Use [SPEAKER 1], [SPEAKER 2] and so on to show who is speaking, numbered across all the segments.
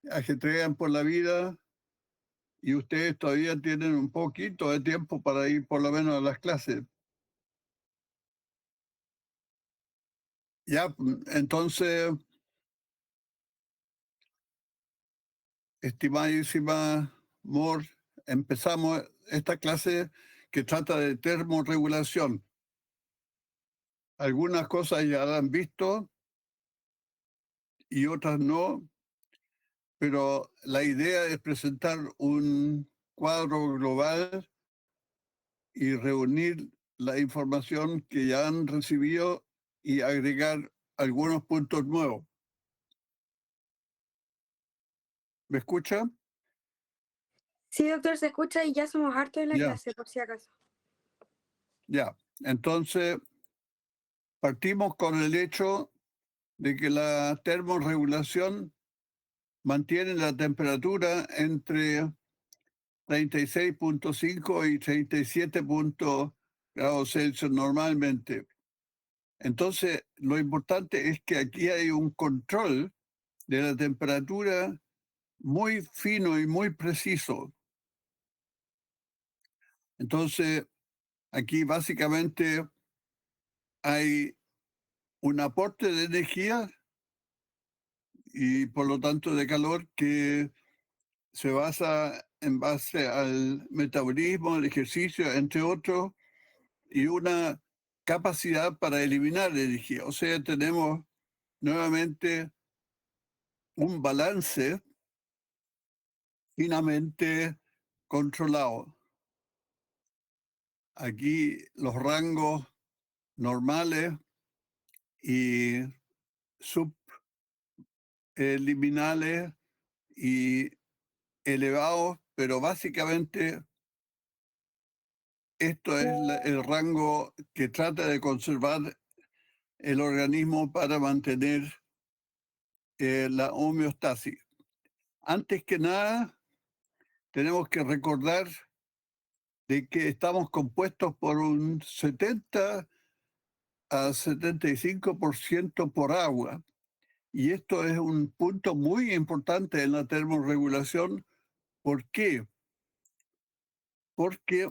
[SPEAKER 1] ajetrean por la vida y ustedes todavía tienen un poquito de tiempo para ir por lo menos a las clases. Ya, entonces, estimadísima Moore, empezamos esta clase que trata de termorregulación. Algunas cosas ya las han visto y otras no, pero la idea es presentar un cuadro global y reunir la información que ya han recibido y agregar algunos puntos nuevos. ¿Me escucha?
[SPEAKER 2] Sí, doctor, se escucha y ya somos hartos de la clase, por si acaso.
[SPEAKER 1] Ya, entonces partimos con el hecho de que la termorregulación mantiene la temperatura entre 36.5 y 37 grados Celsius normalmente. Entonces, lo importante es que aquí hay un control de la temperatura muy fino y muy preciso. Entonces, aquí básicamente hay un aporte de energía y por lo tanto de calor que se basa en base al metabolismo, el ejercicio, entre otros, y una capacidad para eliminar energía. O sea, tenemos nuevamente un balance finamente controlado. Aquí los rangos normales y subliminales y elevados, pero básicamente esto es el rango que trata de conservar el organismo para mantener la homeostasis. Antes que nada, tenemos que recordar de que estamos compuestos por un 70 a 75% por agua. Y esto es un punto muy importante en la termorregulación. ¿Por qué? Porque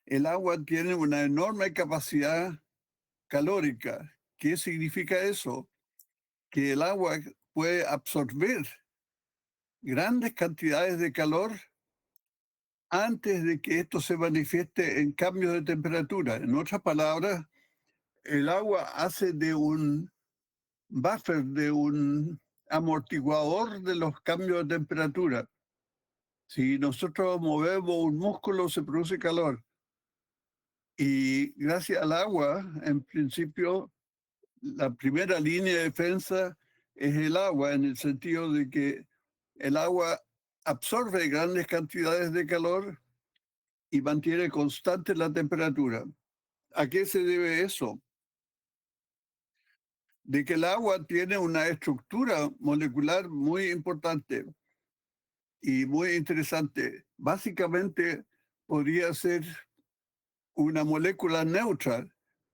[SPEAKER 1] el agua tiene una enorme capacidad calórica. ¿Qué significa eso? Que el agua puede absorber grandes cantidades de calor antes de que esto se manifieste en cambios de temperatura. En otras palabras, el agua hace de un buffer, de un amortiguador de los cambios de temperatura. Si nosotros movemos un músculo, se produce calor. Y gracias al agua, en principio, la primera línea de defensa es el agua, en el sentido de que el agua absorbe grandes cantidades de calor y mantiene constante la temperatura. ¿A qué se debe eso? De que el agua tiene una estructura molecular muy importante y muy interesante. Básicamente podría ser una molécula neutra,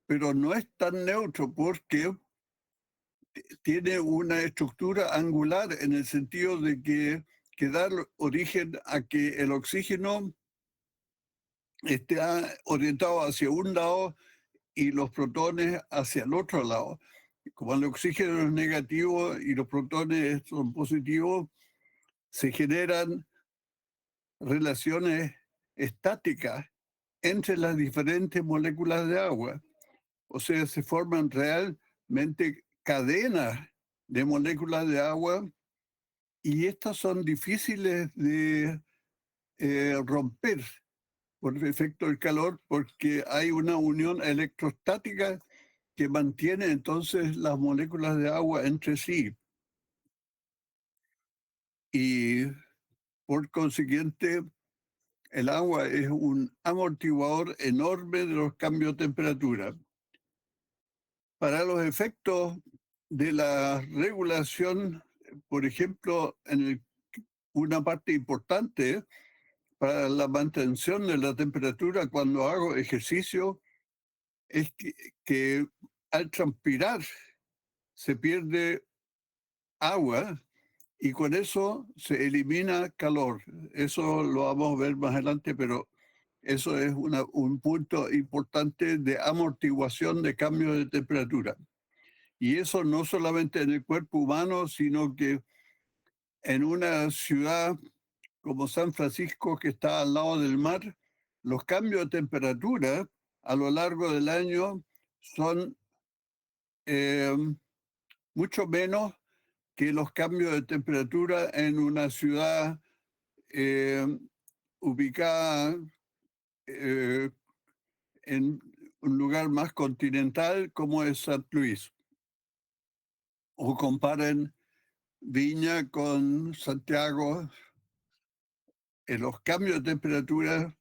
[SPEAKER 1] pero no es tan neutro porque tiene una estructura angular en el sentido de que da origen a que el oxígeno esté orientado hacia un lado y los protones hacia el otro lado. Como el oxígeno es negativo y los protones son positivos, se generan relaciones estáticas entre las diferentes moléculas de agua. O sea, se forman realmente cadenas de moléculas de agua y estas son difíciles de romper por el efecto del calor porque hay una unión electrostática que mantiene entonces las moléculas de agua entre sí. Y por consiguiente, el agua es un amortiguador enorme de los cambios de temperatura. Para los efectos de la regulación, por ejemplo, una parte importante para la mantención de la temperatura cuando hago ejercicio es que al transpirar se pierde agua y con eso se elimina calor. Eso lo vamos a ver más adelante, pero eso es un punto importante de amortiguación de cambio de temperatura. Y eso no solamente en el cuerpo humano, sino que en una ciudad como San Francisco, que está al lado del mar, los cambios de temperatura a lo largo del año son eh, mucho menos que los cambios de temperatura en una ciudad eh, ubicada en un lugar más continental como es San Luis. O comparen Viña con Santiago, en los cambios de temperatura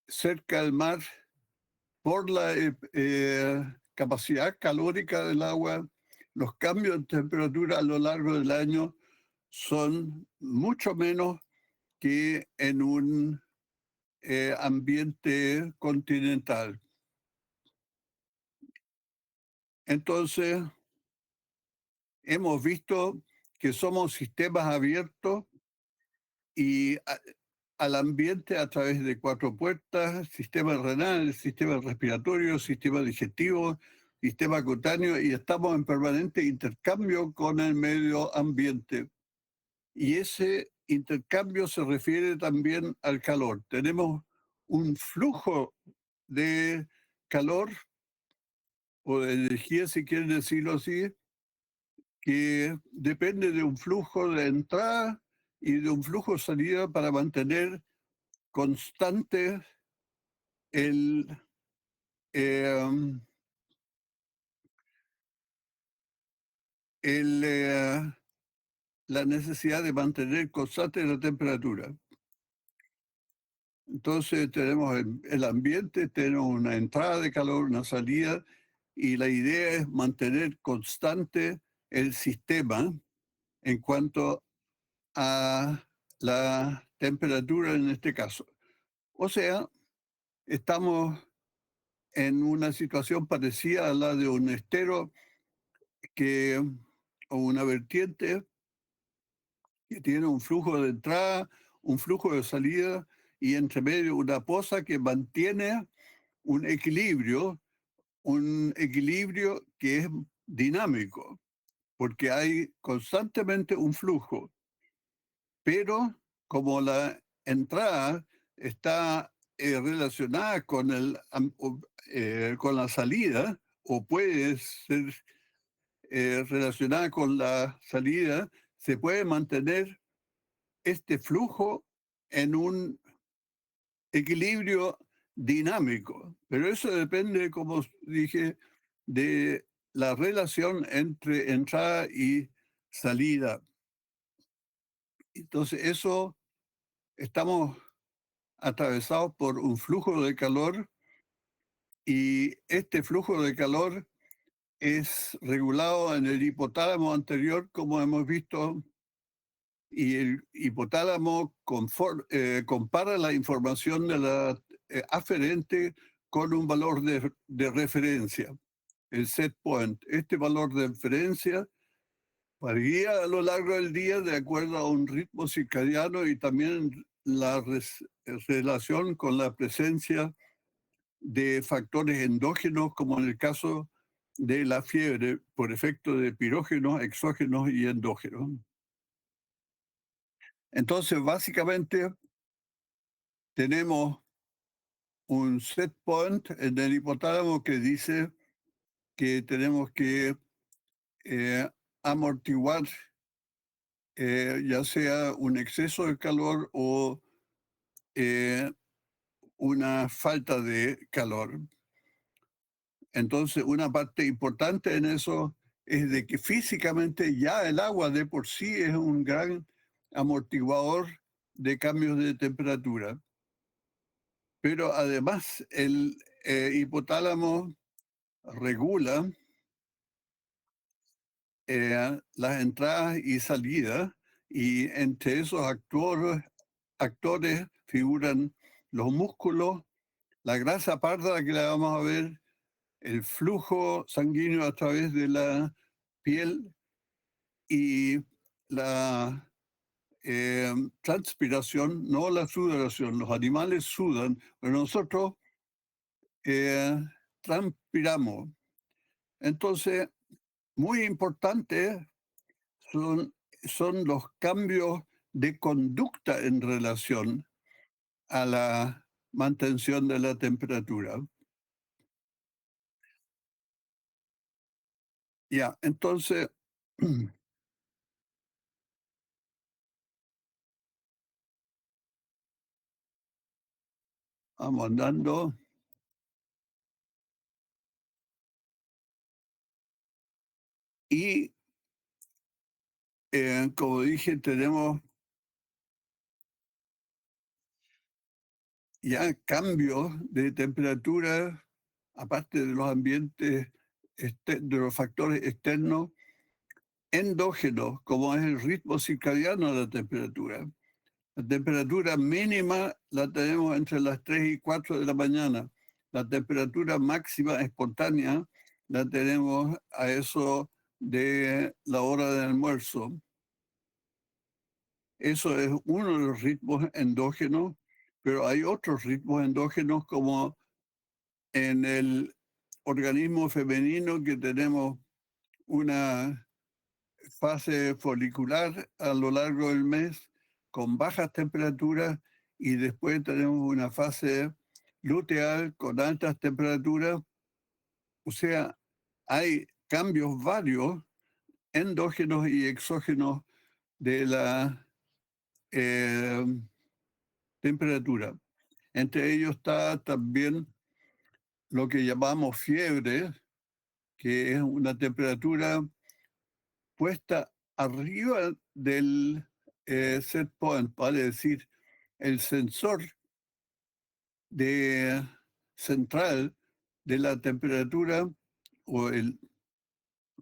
[SPEAKER 1] cerca del mar por la capacidad calórica del agua, los cambios de temperatura a lo largo del año son mucho menos que en un ambiente continental. Entonces, hemos visto que somos sistemas abiertos y al ambiente a través de 4 puertas: sistema renal, sistema respiratorio, sistema digestivo, sistema cutáneo, y estamos en permanente intercambio con el medio ambiente. Y ese intercambio se refiere también al calor. Tenemos un flujo de calor o de energía, si quieren decirlo así, que depende de un flujo de entrada y de un flujo de salida para mantener constante el, eh, la necesidad de mantener constante la temperatura. Entonces tenemos el ambiente, tenemos una entrada de calor, una salida, y la idea es mantener constante el sistema en cuanto a la temperatura en este caso. O sea, estamos en una situación parecida a la de un estero o una vertiente que tiene un flujo de entrada, un flujo de salida y entre medio una poza que mantiene un equilibrio que es dinámico, porque hay constantemente un flujo, pero como la entrada está relacionada con la salida, o puede ser relacionada con la salida, se puede mantener este flujo en un equilibrio dinámico. Pero eso depende, como dije, de la relación entre entrada y salida. Entonces, eso, estamos atravesados por un flujo de calor, y este flujo de calor es regulado en el hipotálamo anterior, como hemos visto, y el hipotálamo compara la información de la aferente con un valor de referencia, el set point. Este valor de referencia varía a lo largo del día de acuerdo a un ritmo circadiano y también la relación con la presencia de factores endógenos, como en el caso de la fiebre, por efecto de pirógenos, exógenos y endógenos. Entonces, básicamente, tenemos un set point en el hipotálamo que dice que tenemos que amortiguar ya sea un exceso de calor o una falta de calor. Entonces, una parte importante en eso es de que físicamente ya el agua de por sí es un gran amortiguador de cambios de temperatura. Pero además el hipotálamo regula las entradas y salidas, y entre esos actores figuran los músculos, la grasa parda que la vamos a ver, el flujo sanguíneo a través de la piel y la transpiración, no la sudoración. Los animales sudan, pero nosotros transpiramos. Entonces, muy importante son los cambios de conducta en relación a la mantención de la temperatura. Ya, entonces, vamos andando. Y, como dije, tenemos ya cambios de temperatura, aparte de los ambientes, de los factores externos, endógenos, como es el ritmo circadiano de la temperatura. La temperatura mínima la tenemos entre las 3 y 4 de la mañana. La temperatura máxima espontánea la tenemos a eso de la hora del almuerzo. Eso es uno de los ritmos endógenos, pero hay otros ritmos endógenos como en el organismo femenino, que tenemos una fase folicular a lo largo del mes con bajas temperaturas, y después tenemos una fase luteal con altas temperaturas. O sea, hay cambios varios endógenos y exógenos de la eh, temperatura. Entre ellos está también lo que llamamos fiebre, que es una temperatura puesta arriba del set point, vale decir, el sensor central de la temperatura, o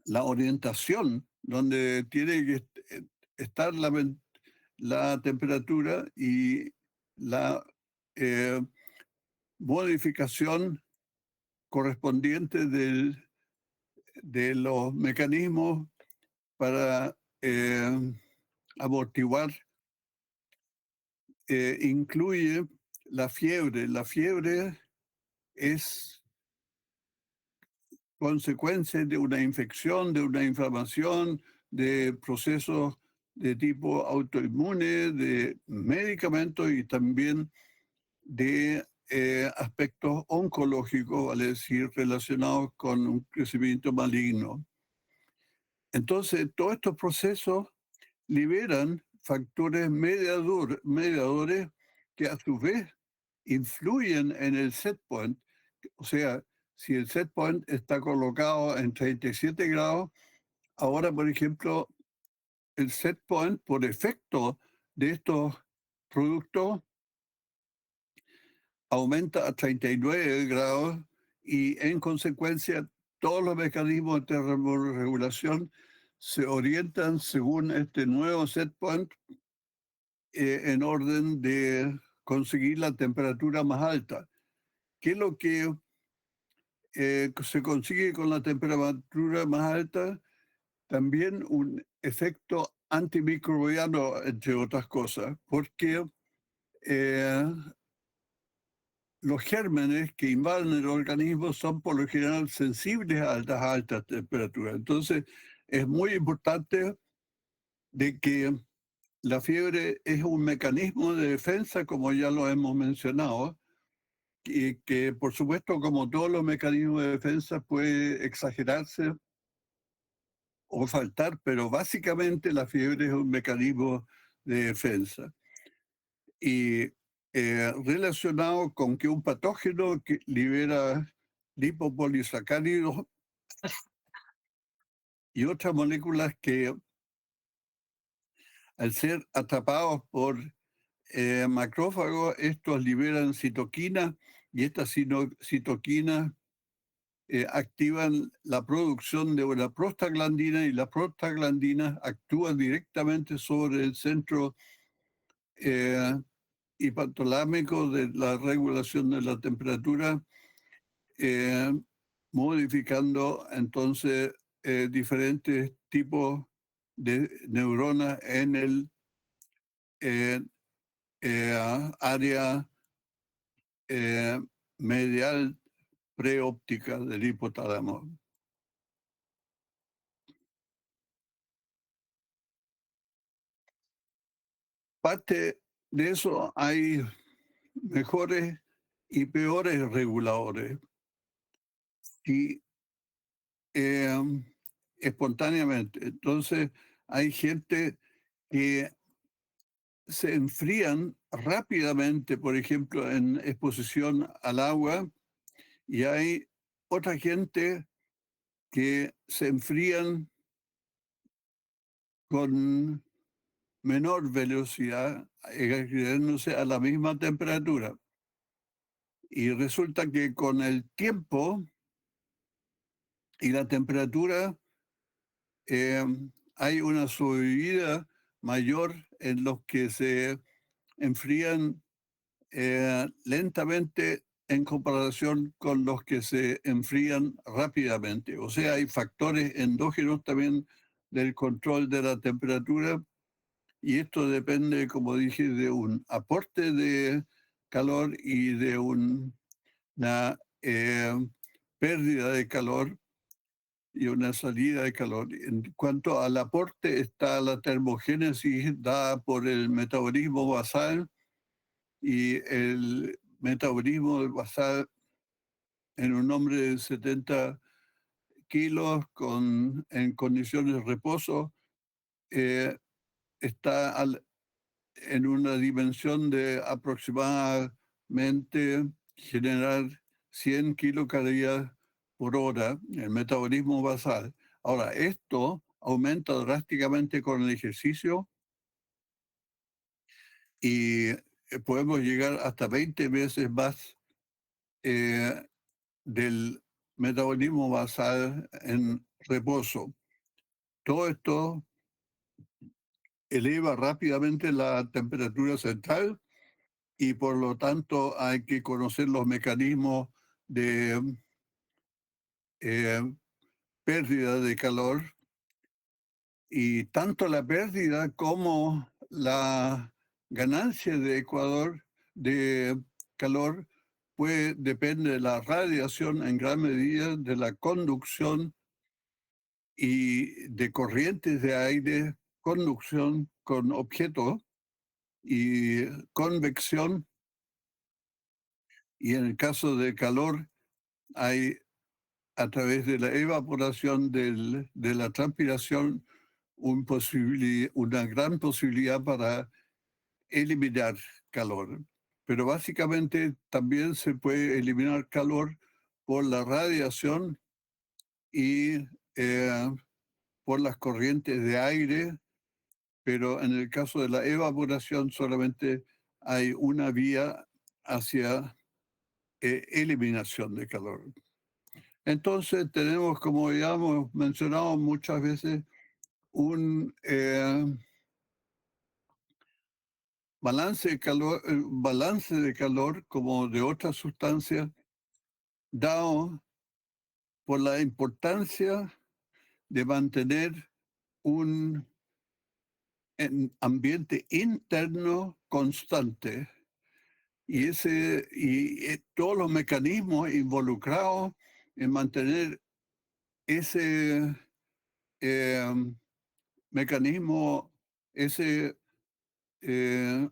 [SPEAKER 1] la orientación donde tiene que estar la temperatura, y la eh, modificación correspondiente de los mecanismos para amortiguar, incluye la fiebre. La fiebre es consecuencia de una infección, de una inflamación, de procesos de tipo autoinmune, de medicamentos y también de aspectos oncológicos, vale decir, relacionados con un crecimiento maligno. Entonces, todos estos procesos liberan factores mediadores que a su vez influyen en el set point. O sea, si el set point está colocado en 37 grados, ahora, por ejemplo, el set point, por efecto de estos productos, aumenta a 39 grados, y en consecuencia todos los mecanismos de termorregulación se orientan según este nuevo set point, en orden de conseguir la temperatura más alta. ¿Qué es lo que se consigue con la temperatura más alta? También un efecto antimicrobiano, entre otras cosas, porque los gérmenes que invaden el organismo son por lo general sensibles a altas temperaturas. Entonces, es muy importante de que la fiebre es un mecanismo de defensa, como ya lo hemos mencionado, y que por supuesto, como todos los mecanismos de defensa, puede exagerarse o faltar, pero básicamente la fiebre es un mecanismo de defensa. Y relacionado con que un patógeno que libera lipopolisacáridos y otras moléculas que, al ser atrapados por macrófagos, estos liberan citoquinas, y estas citoquinas activan la producción de una prostaglandina, y las prostaglandinas actúan directamente sobre el centro hipotalámico de la regulación de la temperatura, modificando entonces diferentes tipos de neuronas en el área medial preóptica del hipotálamo. Parte de eso hay mejores y peores reguladores. Y espontáneamente. Entonces, hay gente que se enfrían rápidamente, por ejemplo, en exposición al agua, y hay otra gente que se enfrían con menor velocidad, quedándose a la misma temperatura. Y resulta que con el tiempo y la temperatura hay una subida mayor en los que se enfrían lentamente en comparación con los que se enfrían rápidamente. O sea, hay factores endógenos también del control de la temperatura y esto depende, como dije, de un aporte de calor y de una pérdida de calor y una salida de calor. En cuanto al aporte, está la termogénesis dada por el metabolismo basal, y el metabolismo basal en un hombre de 70 kilos en condiciones de reposo eh, está en una dimensión de aproximadamente generar 100 kilocalorías por hora, el metabolismo basal. Ahora, esto aumenta drásticamente con el ejercicio y podemos llegar hasta 20 veces más eh, del metabolismo basal en reposo. Todo esto eleva rápidamente la temperatura central y por lo tanto hay que conocer los mecanismos de eh, pérdida de calor, y tanto la pérdida como la ganancia de Ecuador de calor depende de la radiación en gran medida, de la conducción y de corrientes de aire, conducción con objetos y convección. Y en el caso de calor hay, a través de la evaporación de la transpiración, una gran posibilidad para eliminar calor. Pero básicamente también se puede eliminar calor por la radiación y por las corrientes de aire, pero en el caso de la evaporación solamente hay una vía hacia eliminación de calor. Entonces tenemos, como ya hemos mencionado muchas veces, un balance de calor como de otras sustancias, dado por la importancia de mantener un ambiente interno constante. Y todos los mecanismos involucrados en mantener ese mecanismo, ese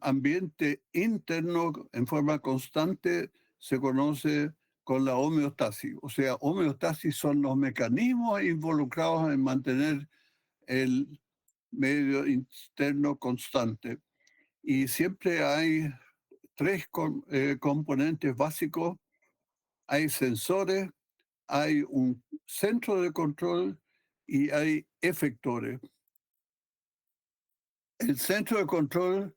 [SPEAKER 1] ambiente interno en forma constante, se conoce con la homeostasis. O sea, homeostasis son los mecanismos involucrados en mantener el medio interno constante. Y siempre hay tres componentes básicos. Hay sensores, hay un centro de control y hay efectores. El centro de control,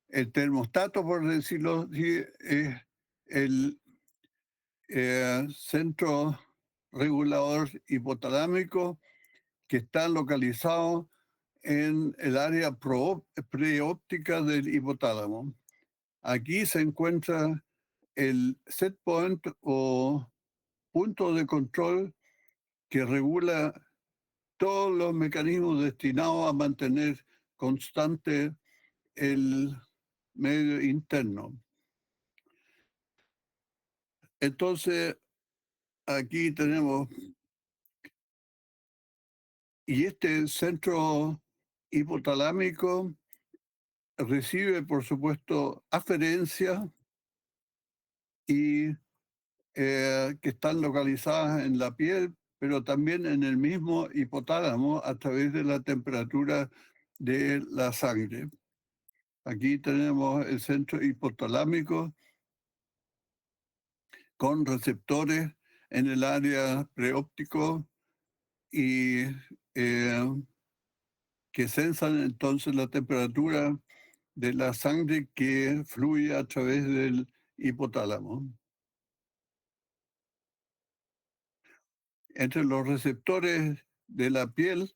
[SPEAKER 1] el termostato, por decirlo así, es el centro regulador hipotalámico que está localizado en el área preóptica del hipotálamo. Aquí se encuentra el set point o punto de control que regula todos los mecanismos destinados a mantener constante el medio interno. Entonces, aquí tenemos, y este centro hipotalámico recibe, por supuesto, aferencias y que están localizadas en la piel, pero también en el mismo hipotálamo a través de la temperatura de la sangre. Aquí tenemos el centro hipotalámico con receptores en el área preóptico y que sensan entonces la temperatura de la sangre que fluye a través del hipotálamo. Entre los receptores de la piel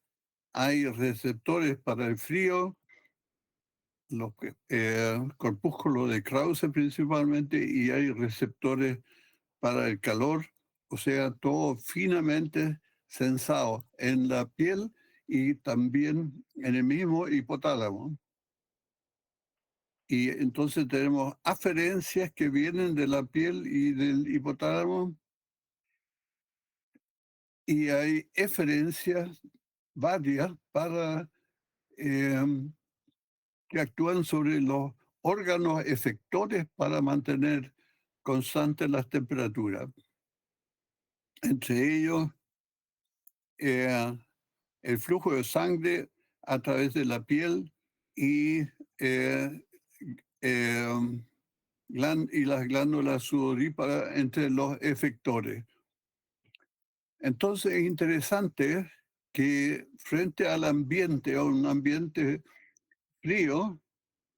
[SPEAKER 1] hay receptores para el frío, los corpúsculos de Krause principalmente, y hay receptores para el calor, o sea, todo finamente sensado en la piel y también en el mismo hipotálamo. Y entonces tenemos aferencias que vienen de la piel y del hipotálamo, y hay eferencias varias para que actúan sobre los órganos efectores para mantener constantes las temperaturas. Entre ellos, el flujo de sangre a través de la piel y, y las glándulas sudoríparas entre los efectores. Entonces es interesante que frente al ambiente, a un ambiente frío,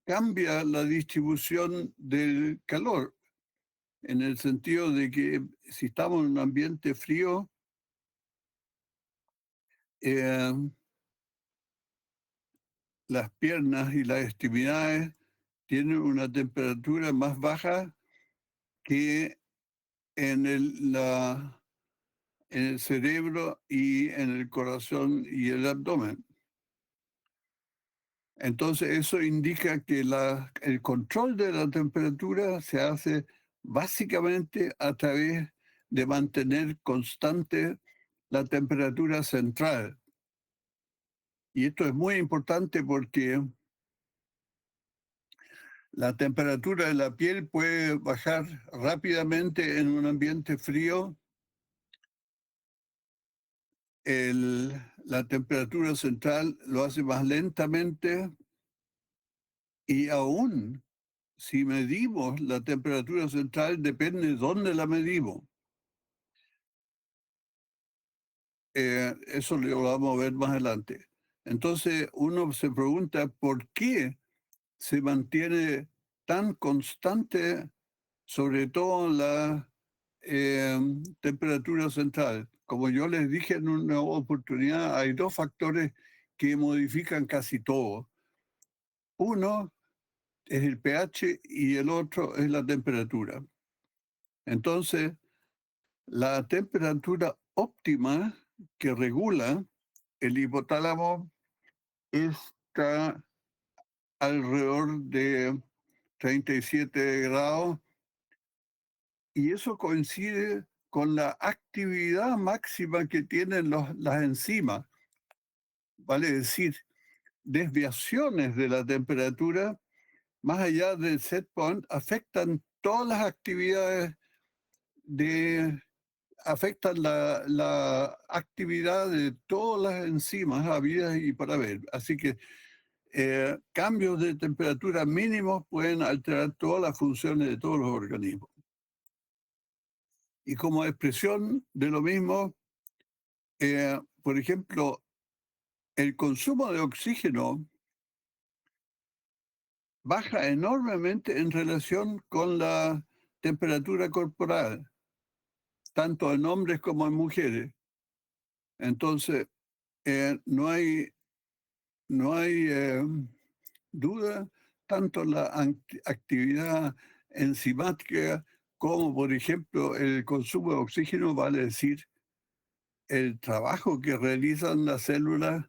[SPEAKER 1] cambia la distribución del calor, en el sentido de que si estamos en un ambiente frío, las piernas y las extremidades tienen una temperatura más baja que en en el cerebro y en el corazón y el abdomen. Entonces eso indica que el control de la temperatura se hace básicamente a través de mantener constante la temperatura central. Y esto es muy importante porque la temperatura de la piel puede bajar rápidamente en un ambiente frío. La temperatura central lo hace más lentamente, y aún si medimos la temperatura central, depende de dónde la medimos. Eso lo vamos a ver más adelante. Entonces uno se pregunta por qué se mantiene tan constante, sobre todo la temperatura central. Como yo les dije en una oportunidad, hay dos factores que modifican casi todo. Uno es el pH y el otro es la temperatura. Entonces, la temperatura óptima que regula el hipotálamo está alrededor de 37 grados, y eso coincide con la actividad máxima que tienen las enzimas. Vale decir, desviaciones de la temperatura más allá del set point afectan todas las actividades afectan la actividad de todas las enzimas habidas y por haber. Así que cambios de temperatura mínimos pueden alterar todas las funciones de todos los organismos. Y como expresión de lo mismo, por ejemplo, el consumo de oxígeno baja enormemente en relación con la temperatura corporal, tanto en hombres como en mujeres. Entonces, no hay duda, tanto la actividad enzimática como, por ejemplo, el consumo de oxígeno, vale decir, el trabajo que realizan las células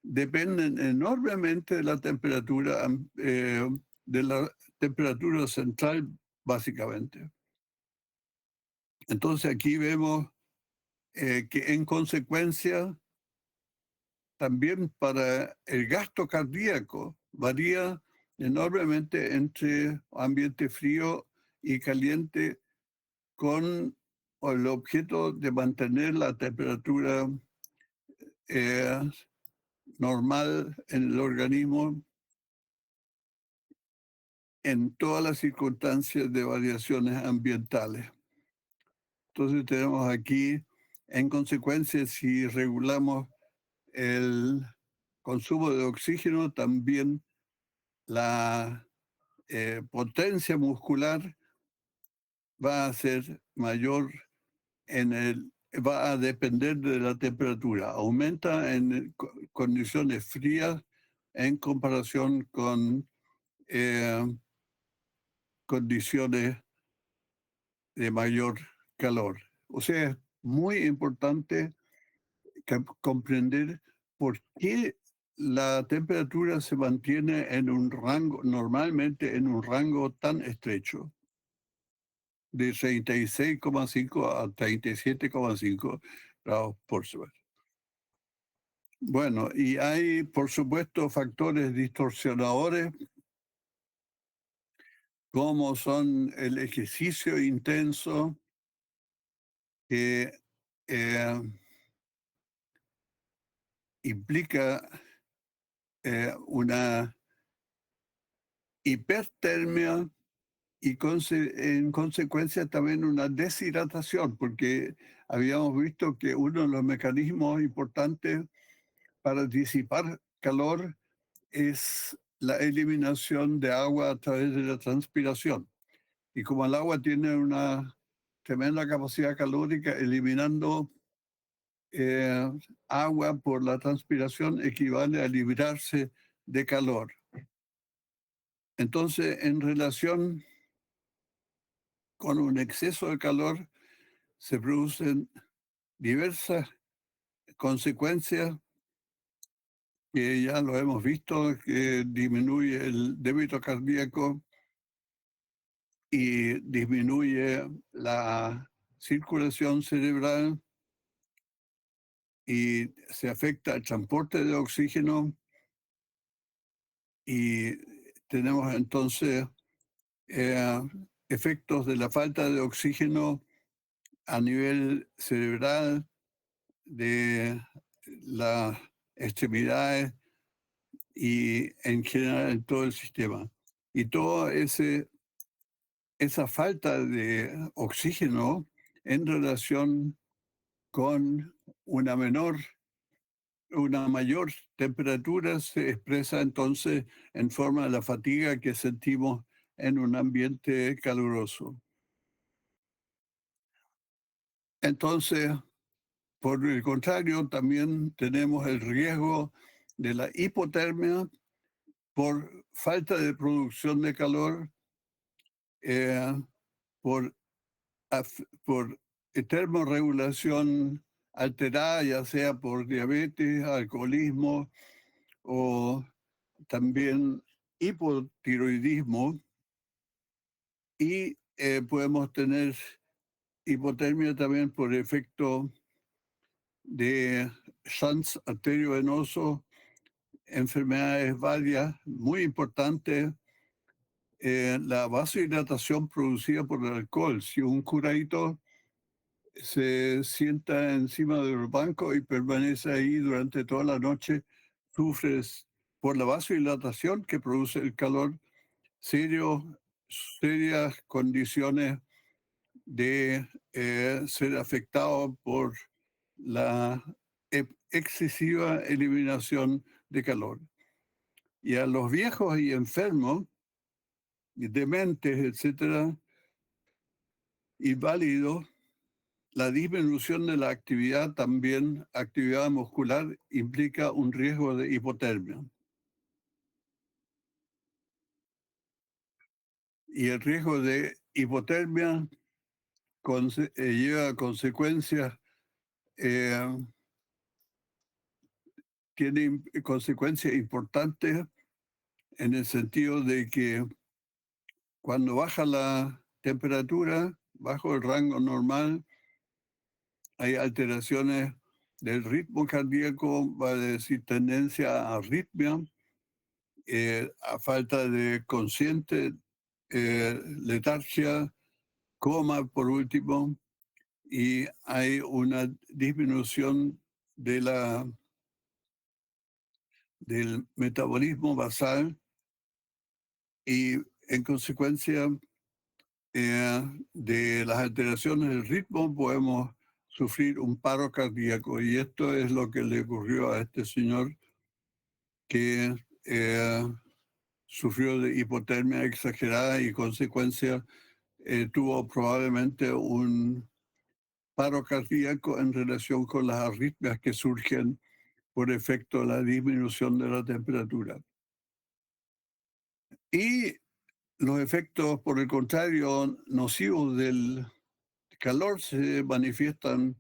[SPEAKER 1] dependen enormemente de la temperatura central, básicamente. Entonces aquí vemos que en consecuencia también para el gasto cardíaco varía enormemente entre ambiente frío y caliente con el objeto de mantener la temperatura eh, normal en el organismo en todas las circunstancias de variaciones ambientales. Entonces tenemos aquí, en consecuencia, si regulamos el consumo de oxígeno, también la potencia muscular va a ser mayor va a depender de la temperatura. Aumenta en condiciones frías en comparación con eh, condiciones de mayor calor. O sea, es muy importante comprender por qué la temperatura se mantiene en un rango, normalmente en un rango tan estrecho, de 36,5 a 37,5 grados por Celsius. Bueno, y hay, por supuesto, factores distorsionadores, como son el ejercicio intenso, que eh, implica una hipertermia y en consecuencia también una deshidratación, porque habíamos visto que uno de los mecanismos importantes para disipar calor es la eliminación de agua a través de la transpiración. Y como el agua tiene una tremenda capacidad calórica, eliminando eh, agua por la transpiración equivale a librarse de calor. Entonces, en relación con un exceso de calor, se producen diversas consecuencias que ya lo hemos visto, que disminuye el débito cardíaco y disminuye la circulación cerebral y se afecta el transporte de oxígeno y tenemos entonces eh, efectos de la falta de oxígeno a nivel cerebral, de las extremidades y en general en todo el sistema. Y toda esa falta de oxígeno en relación con una una mayor temperatura se expresa entonces en forma de la fatiga que sentimos en un ambiente caluroso. Entonces, por el contrario, también tenemos el riesgo de la hipotermia por falta de producción de calor, eh, por, por termorregulación alterada, ya sea por diabetes, alcoholismo o también hipotiroidismo, y podemos tener hipotermia también por efecto de shunts arteriovenosos, enfermedades varias muy importantes, la vasodilatación producida por el alcohol. Si un curadito se sienta encima del banco y permanece ahí durante toda la noche, sufres por la vasodilatación que produce el calor, serias condiciones de ser afectado por la excesiva eliminación de calor. Y a los viejos y enfermos, y dementes, etcétera, inválidos, la disminución de la actividad, también actividad muscular, implica un riesgo de hipotermia. Y el riesgo de hipotermia lleva a consecuencias eh, tiene consecuencias importantes en el sentido de que cuando baja la temperatura, bajo el rango normal, hay alteraciones del ritmo cardíaco, va a decir tendencia a arritmia, a falta de consciente, letargia, coma por último, y hay una disminución de del metabolismo basal y en consecuencia de las alteraciones del ritmo podemos sufrir un paro cardíaco y esto es lo que le ocurrió a este señor que sufrió de hipotermia exagerada y consecuencia tuvo probablemente un paro cardíaco en relación con las arritmias que surgen por efecto de la disminución de la temperatura. Y los efectos, por el contrario, nocivos del calor se manifiestan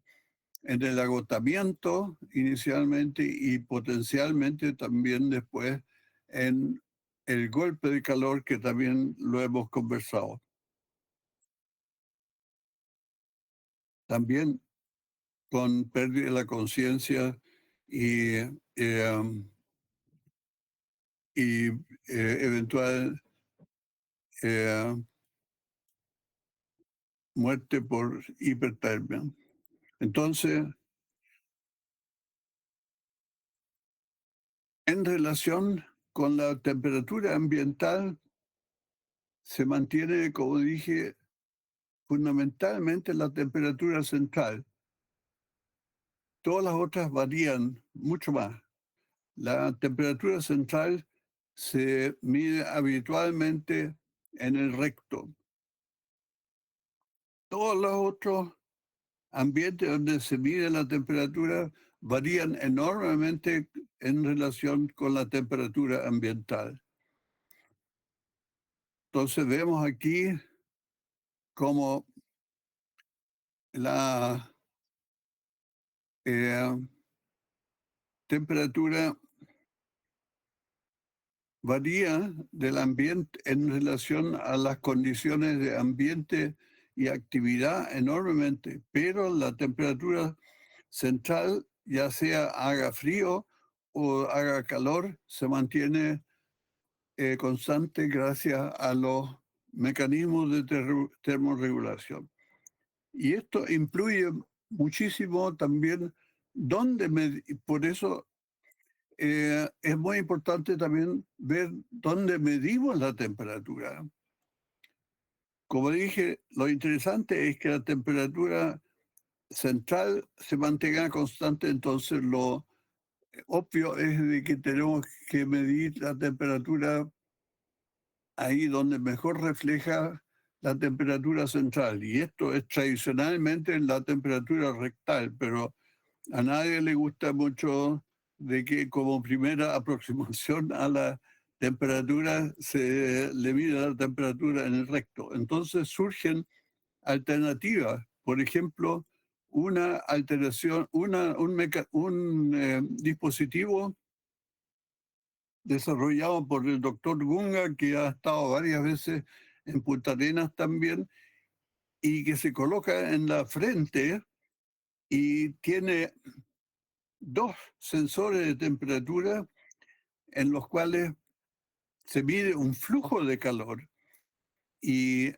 [SPEAKER 1] en el agotamiento inicialmente y potencialmente también después en el golpe de calor que también lo hemos conversado. También con pérdida de la conciencia y, eventual eh, muerte por hipertermia. Entonces, en relación con la temperatura ambiental, se mantiene, como dije, fundamentalmente la temperatura central. Todas las otras varían mucho más. La temperatura central se mide habitualmente en el recto. Todos los otros ambientes donde se mide la temperatura varían enormemente en relación con la temperatura ambiental. Entonces vemos aquí cómo la temperatura varía del ambiente en relación a las condiciones de ambiente y actividad enormemente, pero la temperatura central, ya sea haga frío o haga calor, se mantiene constante gracias a los mecanismos de termorregulación. Y esto influye muchísimo también por eso es muy importante también ver dónde medimos la temperatura. Como dije, lo interesante es que la temperatura central se mantenga constante, entonces lo obvio es de que tenemos que medir la temperatura ahí donde mejor refleja la temperatura central. Y esto es tradicionalmente en la temperatura rectal, pero a nadie le gusta mucho de que como primera aproximación a la temperatura se le mide la temperatura en el recto. Entonces surgen alternativas. Por ejemplo, una alteración, un dispositivo desarrollado por el doctor Gunga, que ha estado varias veces en Punta Arenas también, y que se coloca en la frente y tiene dos sensores de temperatura en los cuales se mide un flujo de calor y,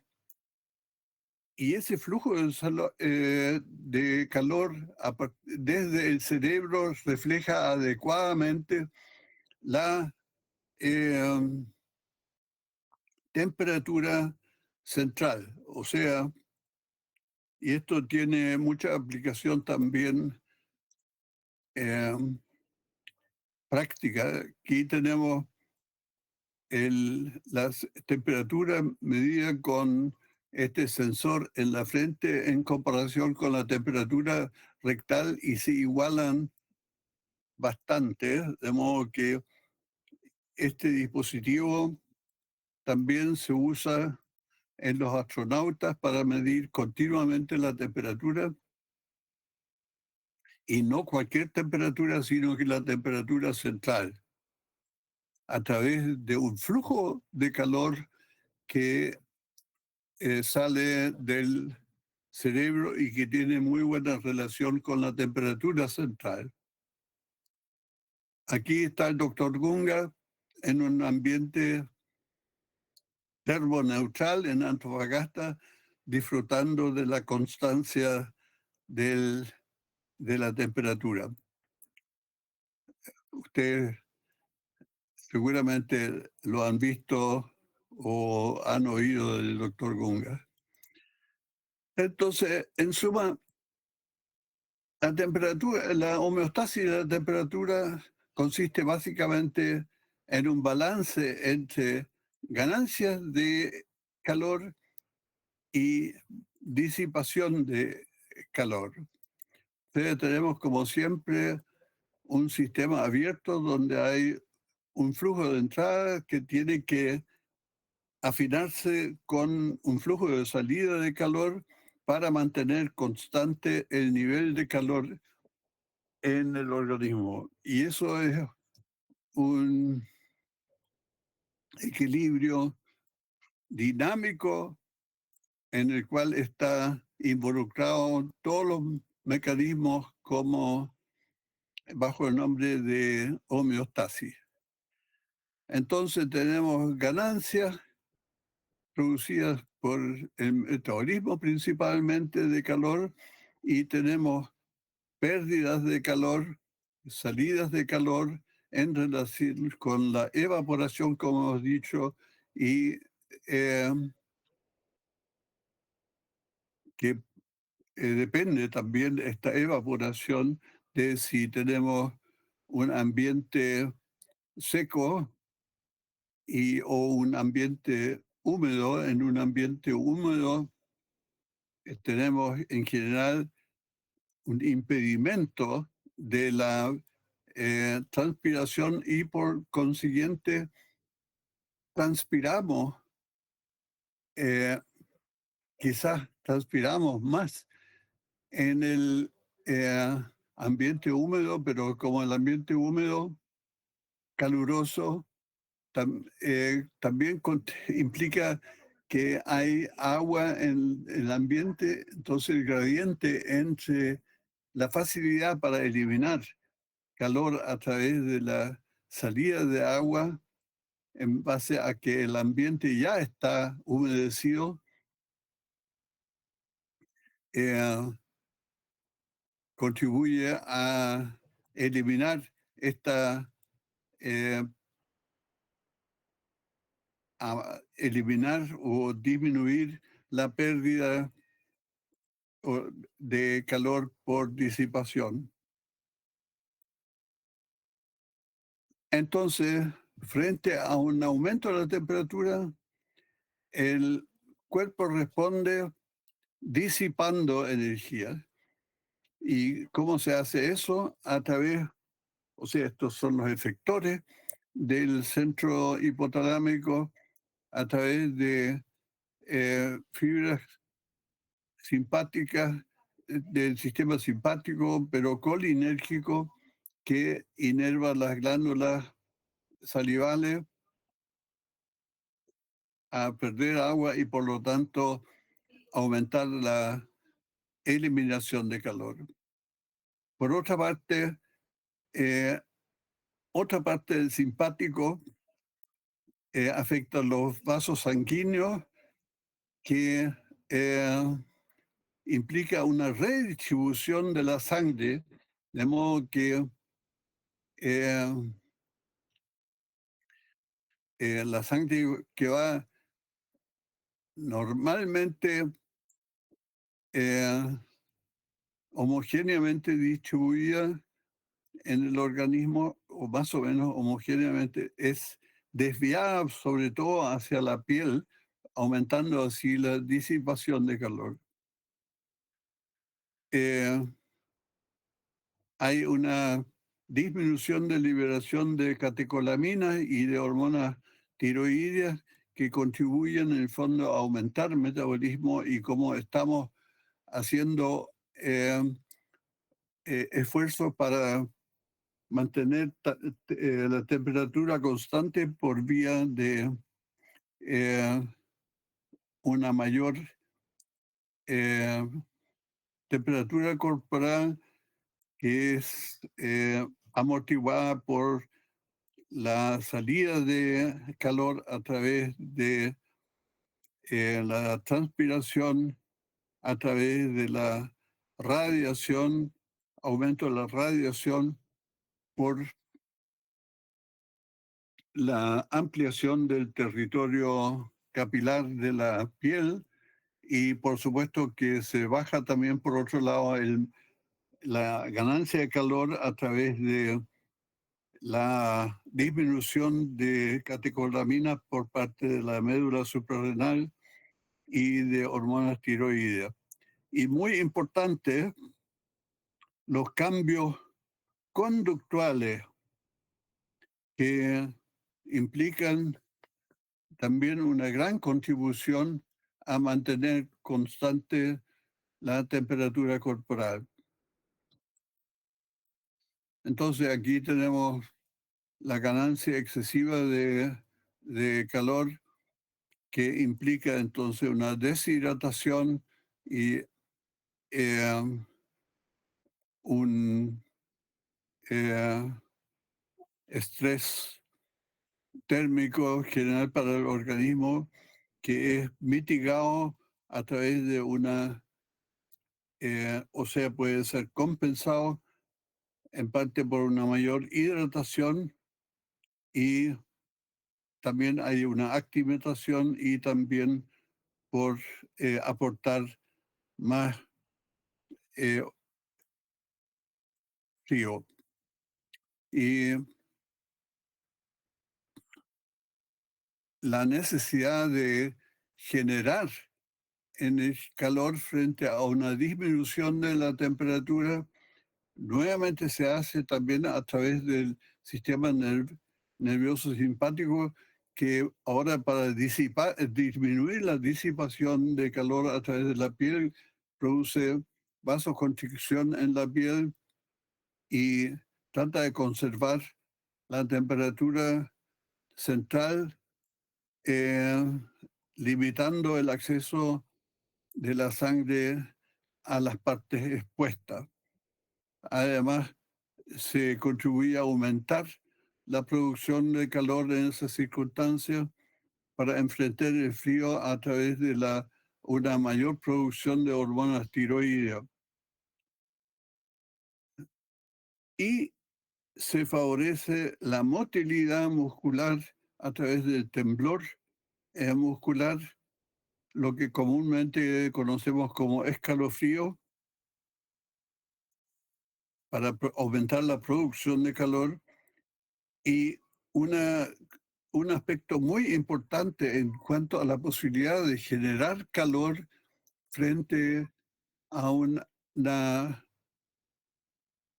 [SPEAKER 1] y ese flujo de calor desde el cerebro refleja adecuadamente la temperatura central. O sea, y esto tiene mucha aplicación también práctica. Aquí tenemos las temperaturas medidas con este sensor en la frente en comparación con la temperatura rectal y se igualan bastante, de modo que este dispositivo también se usa en los astronautas para medir continuamente la temperatura y no cualquier temperatura, sino que la temperatura central, a través de un flujo de calor que sale del cerebro y que tiene muy buena relación con la temperatura central. Aquí está el doctor Gunga en un ambiente termoneutral en Antofagasta, disfrutando de la constancia de la temperatura. Ustedes seguramente lo han visto o han oído del doctor Gunga. Entonces, en suma, la temperatura, la homeostasis de la temperatura consiste básicamente en un balance entre ganancias de calor y disipación de calor. Entonces tenemos como siempre un sistema abierto donde hay un flujo de entrada que tiene que afinarse con un flujo de salida de calor para mantener constante el nivel de calor en el organismo. Y eso es un equilibrio dinámico en el cual está involucrado todos los mecanismos como bajo el nombre de homeostasis. Entonces tenemos ganancias producidas por el metabolismo principalmente de calor y tenemos pérdidas de calor, salidas de calor en relación con la evaporación, como hemos dicho, y eh, que depende también esta evaporación de si tenemos un ambiente seco o un ambiente húmedo. En un ambiente húmedo tenemos en general un impedimento de la transpiración y por consiguiente transpiramos, eh, quizás transpiramos más en el ambiente húmedo, pero como el ambiente húmedo caluroso también implica que hay agua en el ambiente, entonces el gradiente entre la facilidad para eliminar calor a través de la salida de agua en base a que el ambiente ya está humedecido, eh, contribuye a eliminar esta, eh, a eliminar o disminuir la pérdida de calor por disipación. Entonces, frente a un aumento de la temperatura, el cuerpo responde disipando energía. ¿Y cómo se hace eso? A través, o sea, estos son los efectores del centro hipotalámico a través de fibras simpáticas del sistema simpático, pero colinérgico, que inerva las glándulas salivales a perder agua y por lo tanto aumentar la eliminación de calor. Por otra parte del simpático afecta los vasos sanguíneos que implica una redistribución de la sangre, de modo que eh, la sangre que va normalmente eh, homogéneamente distribuida en el organismo, o más o menos homogéneamente, es desviada sobre todo hacia la piel, aumentando así la disipación de calor. Eh, hay una disminución de liberación de catecolaminas y de hormonas tiroideas que contribuyen en el fondo a aumentar el metabolismo y como estamos haciendo esfuerzos para mantener la temperatura constante por vía de una mayor eh, temperatura corporal que es amortiguada por la salida de calor a través de la transpiración, a través de la radiación, aumento de la radiación por la ampliación del territorio capilar de la piel y por supuesto que se baja también por otro lado la ganancia de calor a través de la disminución de catecolaminas por parte de la médula suprarrenal y de hormonas tiroideas. Y muy importante, los cambios conductuales que implican también una gran contribución a mantener constante la temperatura corporal. Entonces aquí tenemos la ganancia excesiva de calor que implica entonces una deshidratación y un estrés térmico general para el organismo que es mitigado a través de o sea, puede ser compensado en parte por una mayor hidratación y también hay una aclimatación y también por aportar más eh, frío. Y la necesidad de generar en el calor frente a una disminución de la temperatura nuevamente se hace también a través del sistema nervioso simpático que ahora para disminuir la disipación de calor a través de la piel produce vasoconstricción en la piel y trata de conservar la temperatura central, eh, limitando el acceso de la sangre a las partes expuestas. Además, se contribuye a aumentar la producción de calor en esas circunstancias para enfrentar el frío a través de una mayor producción de hormonas tiroideas. Y se favorece la motilidad muscular a través del temblor muscular, lo que comúnmente conocemos como escalofrío, para aumentar la producción de calor. Y un aspecto muy importante en cuanto a la posibilidad de generar calor frente a una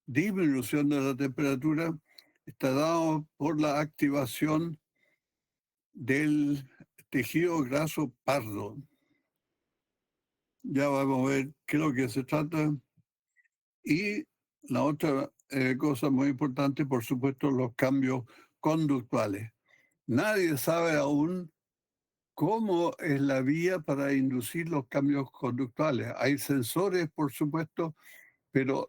[SPEAKER 1] disminución de la temperatura está dado por la activación del tejido graso pardo. Ya vamos a ver qué es lo que se trata. Y la otra cosa muy importante, por supuesto, los cambios conductuales. Nadie sabe aún cómo es la vía para inducir los cambios conductuales. Hay sensores, por supuesto, pero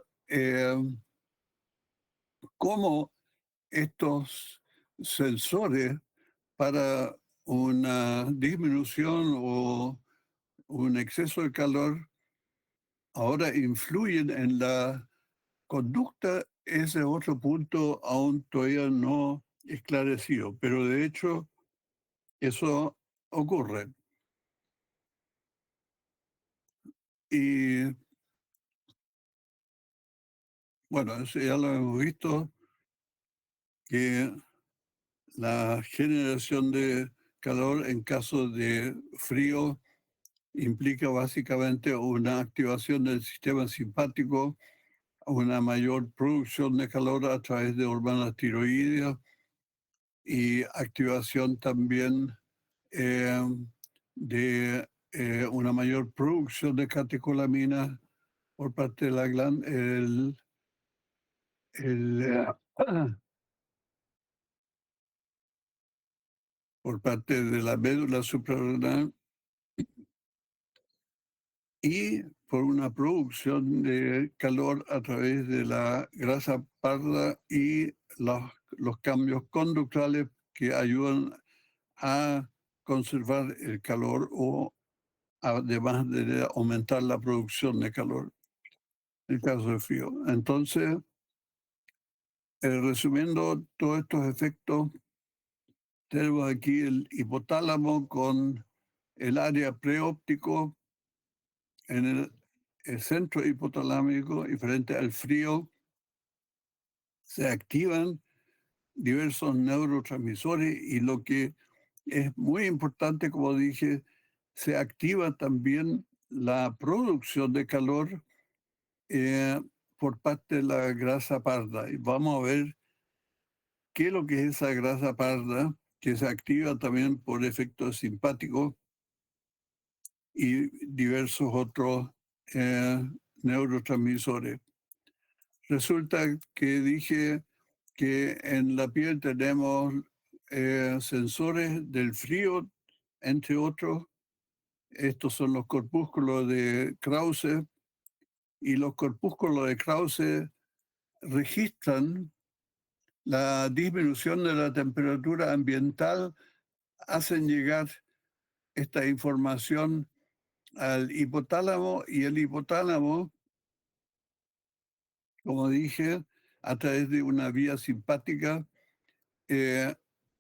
[SPEAKER 1] cómo estos sensores para una disminución o un exceso de calor ahora influyen en la conducta, ese es otro punto aún todavía no esclarecido, pero de hecho eso ocurre. Y bueno, eso ya lo hemos visto, que la generación de calor en caso de frío implica básicamente una activación del sistema simpático, una mayor producción de calor a través de hormonas tiroideas y activación también eh, de una mayor producción de catecolaminas por parte de la glándula, por parte de la médula suprarrenal y por una producción de calor a través de la grasa parda y los cambios conductuales que ayudan a conservar el calor o además de aumentar la producción de calor en caso de frío. Entonces, resumiendo todos estos efectos, tenemos aquí el hipotálamo con el área preóptico en el centro hipotalámico y frente al frío se activan diversos neurotransmisores y lo que es muy importante, como dije, se activa también la producción de calor eh, por parte de la grasa parda. Y vamos a ver qué es lo que es esa grasa parda, que se activa también por efectos simpáticos y diversos otros neurotransmisores. Resulta que dije que en la piel tenemos sensores del frío, entre otros. Estos son los corpúsculos de Krause y los corpúsculos de Krause registran la disminución de la temperatura ambiental, hacen llegar esta información al hipotálamo y el hipotálamo, como dije, a través de una vía simpática,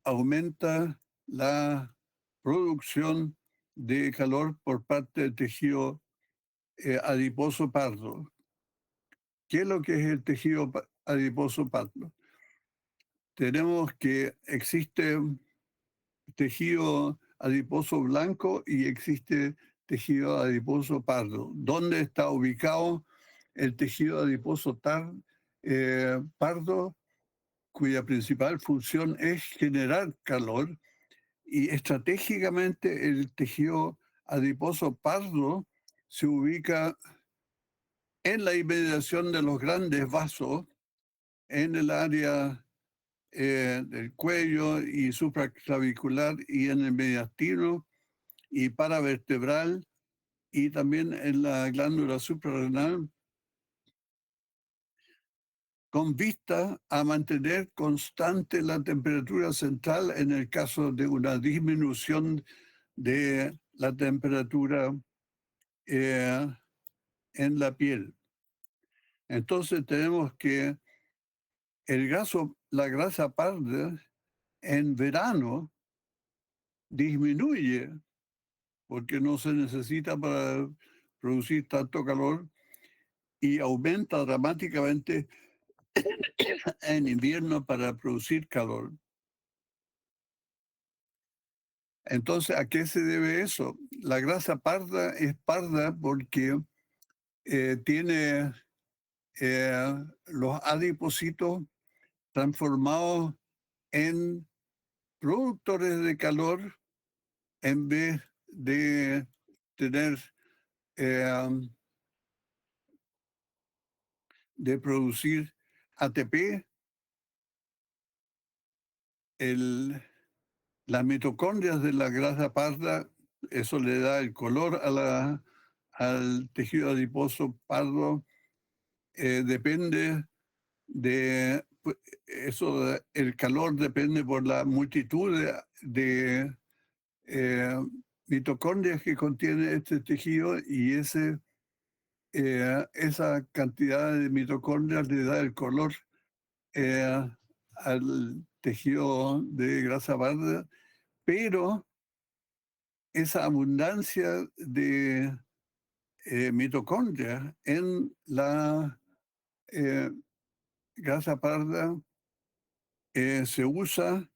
[SPEAKER 1] aumenta la producción de calor por parte del tejido adiposo pardo. ¿Qué es lo que es el tejido adiposo pardo? Tenemos que existe tejido adiposo blanco y existe tejido adiposo pardo. ¿Dónde está ubicado el tejido adiposo pardo, cuya principal función es generar calor? Y estratégicamente el tejido adiposo pardo se ubica en la inmediación de los grandes vasos, en el área del cuello y supraclavicular y en el mediastino y paravertebral y también en la glándula suprarrenal, con vista a mantener constante la temperatura central en el caso de una disminución de la temperatura en la piel. Entonces tenemos que la grasa parda en verano disminuye porque no se necesita para producir tanto calor y aumenta dramáticamente en invierno para producir calor. Entonces, ¿a qué se debe eso? La grasa parda es parda porque tiene los adipocitos transformados en productores de calor en vez de tener eh, de producir ATP. Las mitocondrias de la grasa parda, eso le da el color al tejido adiposo pardo, depende de eso, el calor depende por la multitud de mitocondrias que contiene este tejido y esa cantidad de mitocondrias le da el color al tejido de grasa parda, pero esa abundancia de mitocondrias en la eh, grasa parda se usa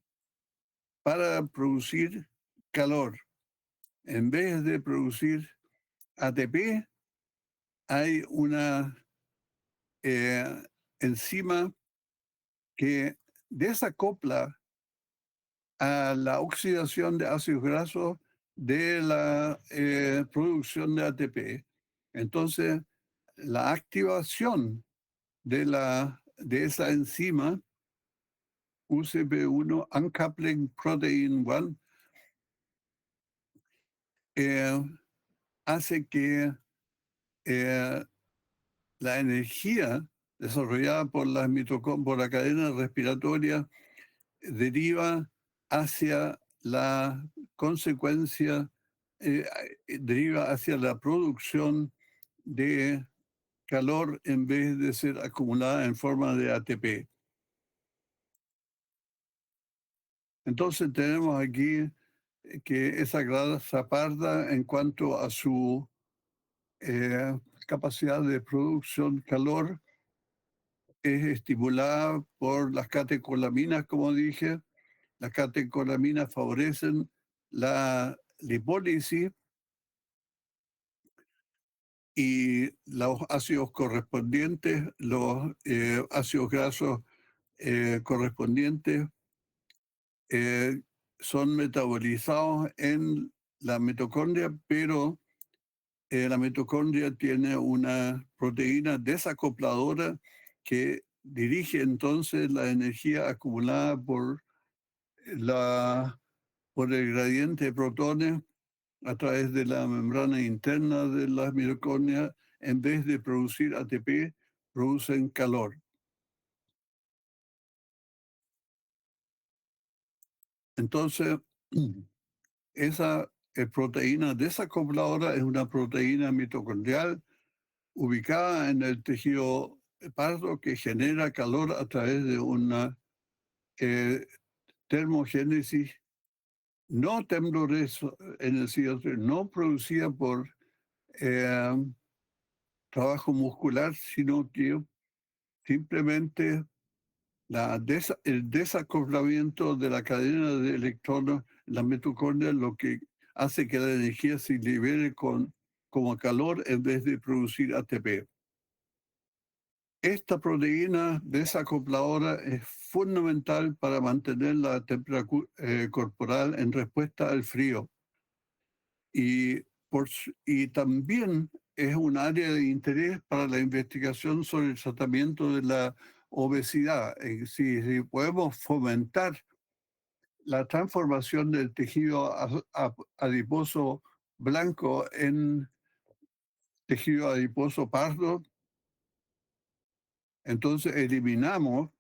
[SPEAKER 1] para producir calor. En vez de producir ATP, hay una enzima que desacopla a la oxidación de ácidos grasos de la producción de ATP. Entonces, la activación de la de esa enzima UCP1 Uncoupling Protein 1 hace que la energía desarrollada por por la cadena respiratoria deriva hacia la consecuencia, deriva hacia la producción de calor en vez de ser acumulada en forma de ATP. Entonces tenemos aquí que esa grasa parda en cuanto a su capacidad de producción calor es estimulada por las catecolaminas, como dije. Las catecolaminas favorecen la lipólisis y los ácidos correspondientes, los ácidos grasos correspondientes, son metabolizados en la mitocondria, pero la mitocondria tiene una proteína desacopladora que dirige entonces la energía acumulada por el gradiente de protones a través de la membrana interna de las mitocondrias. En vez de producir ATP, producen calor. Entonces, esa proteína desacopladora es una proteína mitocondrial ubicada en el tejido pardo que genera calor a través de una eh, termogénesis no temblorosa en el CO2, no producida por eh, trabajo muscular, sino que simplemente el desacoplamiento de la cadena de electrones, la mitocondria, lo que hace que la energía se libere como calor en vez de producir ATP. Esta proteína desacopladora es fundamental para mantener la temperatura corporal en respuesta al frío y, y también es un área de interés para la investigación sobre el tratamiento de la obesidad. Si podemos fomentar la transformación del tejido adiposo blanco en tejido adiposo pardo, entonces eliminamos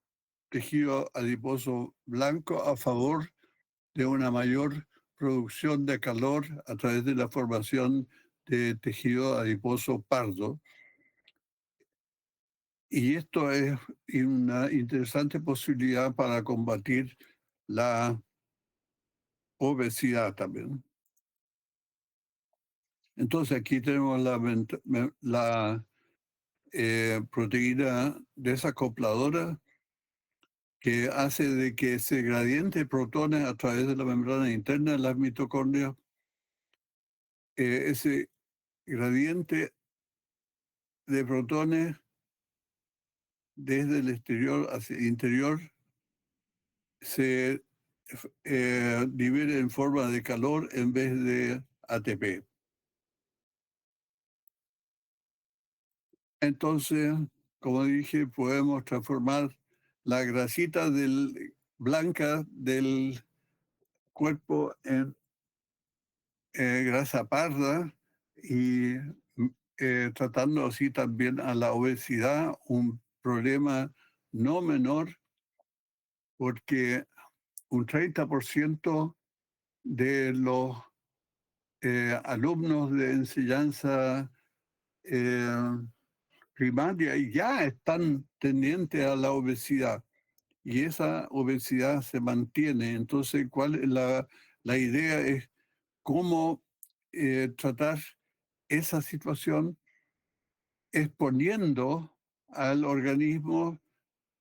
[SPEAKER 1] tejido adiposo blanco a favor de una mayor producción de calor a través de la formación de tejido adiposo pardo. Y esto es una interesante posibilidad para combatir la obesidad también. Entonces aquí tenemos la proteína desacopladora que hace de que ese gradiente de protones a través de la membrana interna de las mitocondrias, ese gradiente de protones desde el exterior hacia el interior se libere en forma de calor en vez de ATP. Entonces, como dije, podemos transformar la grasita blanca del cuerpo en grasa parda y tratando así también a la obesidad, un problema no menor, porque un 30% de los alumnos de enseñanza primaria ya están tendientes a la obesidad y esa obesidad se mantiene. Entonces, ¿cuál es la idea? Es cómo tratar esa situación exponiendo al organismo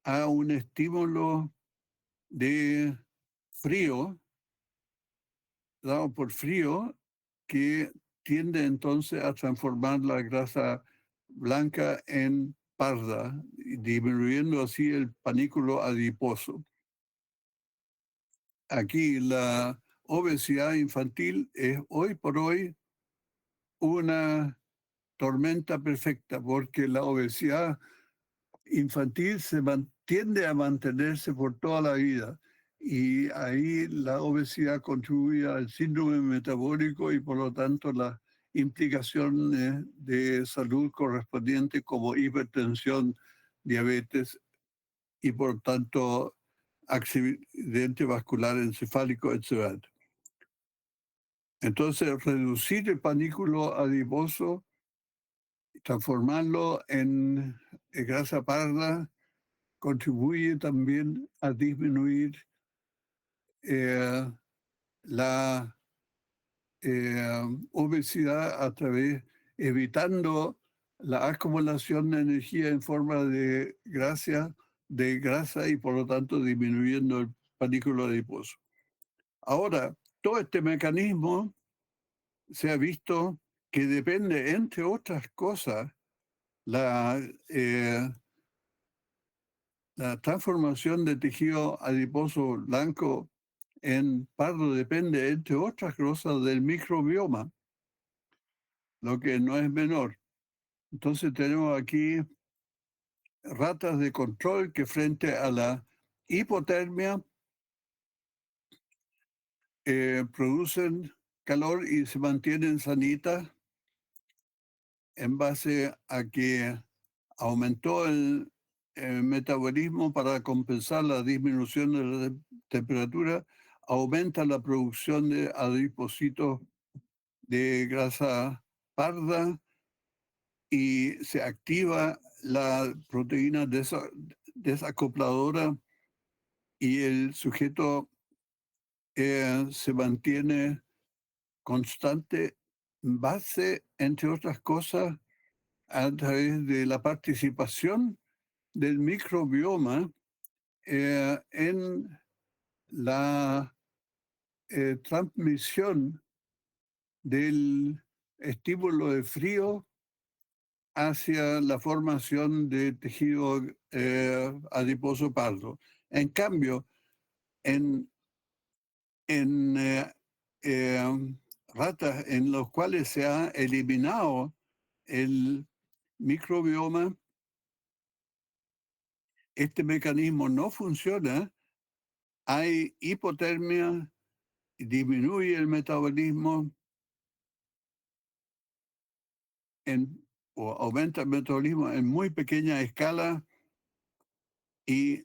[SPEAKER 1] a un estímulo de frío, dado por frío, que tiende entonces a transformar la grasa blanca en parda, disminuyendo así el panículo adiposo. Aquí la obesidad infantil es hoy por hoy una tormenta perfecta, porque la obesidad infantil tiende a mantenerse por toda la vida. Y ahí la obesidad contribuye al síndrome metabólico y por lo tanto las implicaciones de salud correspondientes como hipertensión, diabetes y por tanto accidente vascular encefálico, etc. Entonces, reducir el panículo adiposo, transformarlo en grasa parda, contribuye también a disminuir la obesidad a través, evitando la acumulación de energía en forma de grasa y por lo tanto disminuyendo el panículo adiposo. Ahora, todo este mecanismo se ha visto que depende, entre otras cosas, la, la transformación de tejido adiposo blanco en pardo depende, entre otras cosas, del microbioma, lo que no es menor. Entonces tenemos aquí ratas de control que frente a la hipotermia producen calor y se mantienen sanitas en base a que aumentó el metabolismo para compensar la disminución de la temperatura, aumenta la producción de adipocitos de grasa parda y se activa la proteína desacopladora y el sujeto se mantiene constante base, entre otras cosas, a través de la participación del microbioma en la transmisión del estímulo de frío hacia la formación de tejido adiposo pardo. En cambio, en ratas en los cuales se ha eliminado el microbioma, este mecanismo no funciona, hay hipotermia, disminuye el metabolismo o aumenta el metabolismo en muy pequeña escala y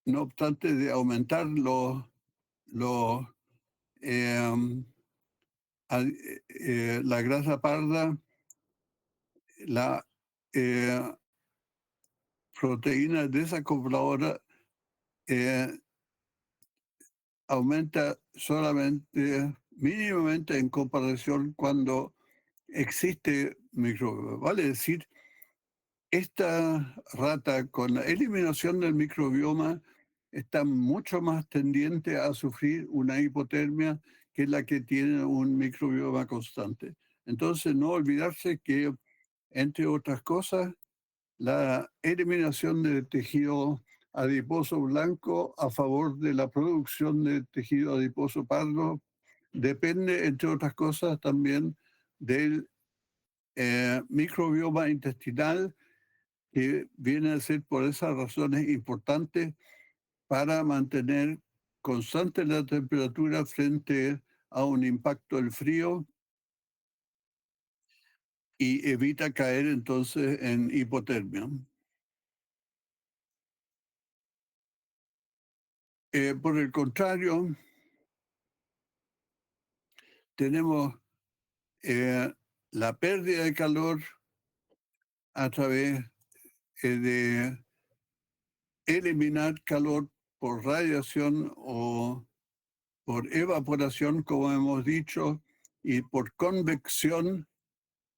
[SPEAKER 1] no obstante de aumentar em, la grasa parda, la proteína desacopladora aumenta solamente mínimamente en comparación cuando existe microbioma. Vale decir, esta rata con la eliminación del microbioma está mucho más tendiente a sufrir una hipotermia que la que tiene un microbioma constante. Entonces, no olvidarse que, entre otras cosas, la eliminación del tejido adiposo blanco a favor de la producción de tejido adiposo pardo depende, entre otras cosas, también del microbioma intestinal, que viene a ser por esas razones importantes para mantener constante la temperatura frente a un impacto del frío y evita caer entonces en hipotermia. Por el contrario, tenemos la pérdida de calor a través de eliminar calor por radiación o por evaporación, como hemos dicho, y por convección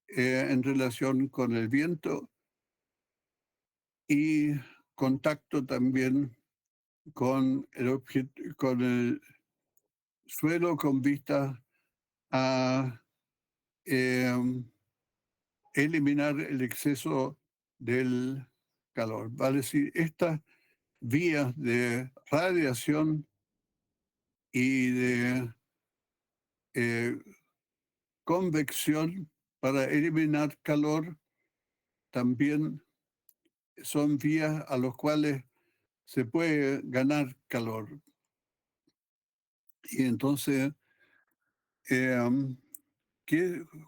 [SPEAKER 1] en relación con el viento y contacto también con el suelo con vista a eliminar el exceso del calor. Vale decir, estas vías de radiación y de eh, convección para eliminar calor también son vías a los cuales se puede ganar calor. Y entonces,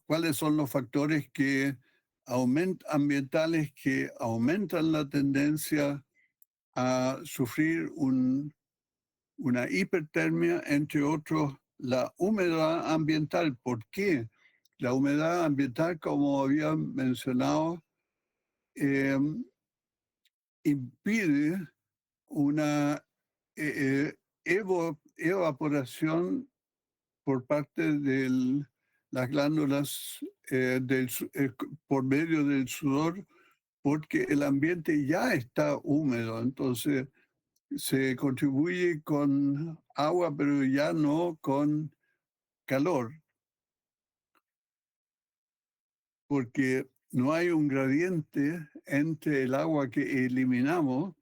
[SPEAKER 1] ¿cuáles son los factores ambientales que aumentan la tendencia a sufrir una hipertermia, entre otros, la humedad ambiental? ¿Por qué? La humedad ambiental, como había mencionado, impide una evaporación por parte de las glándulas por medio del sudor, porque el ambiente ya está húmedo, entonces se contribuye con agua, pero ya no con calor, porque no hay un gradiente entre el agua que eliminamos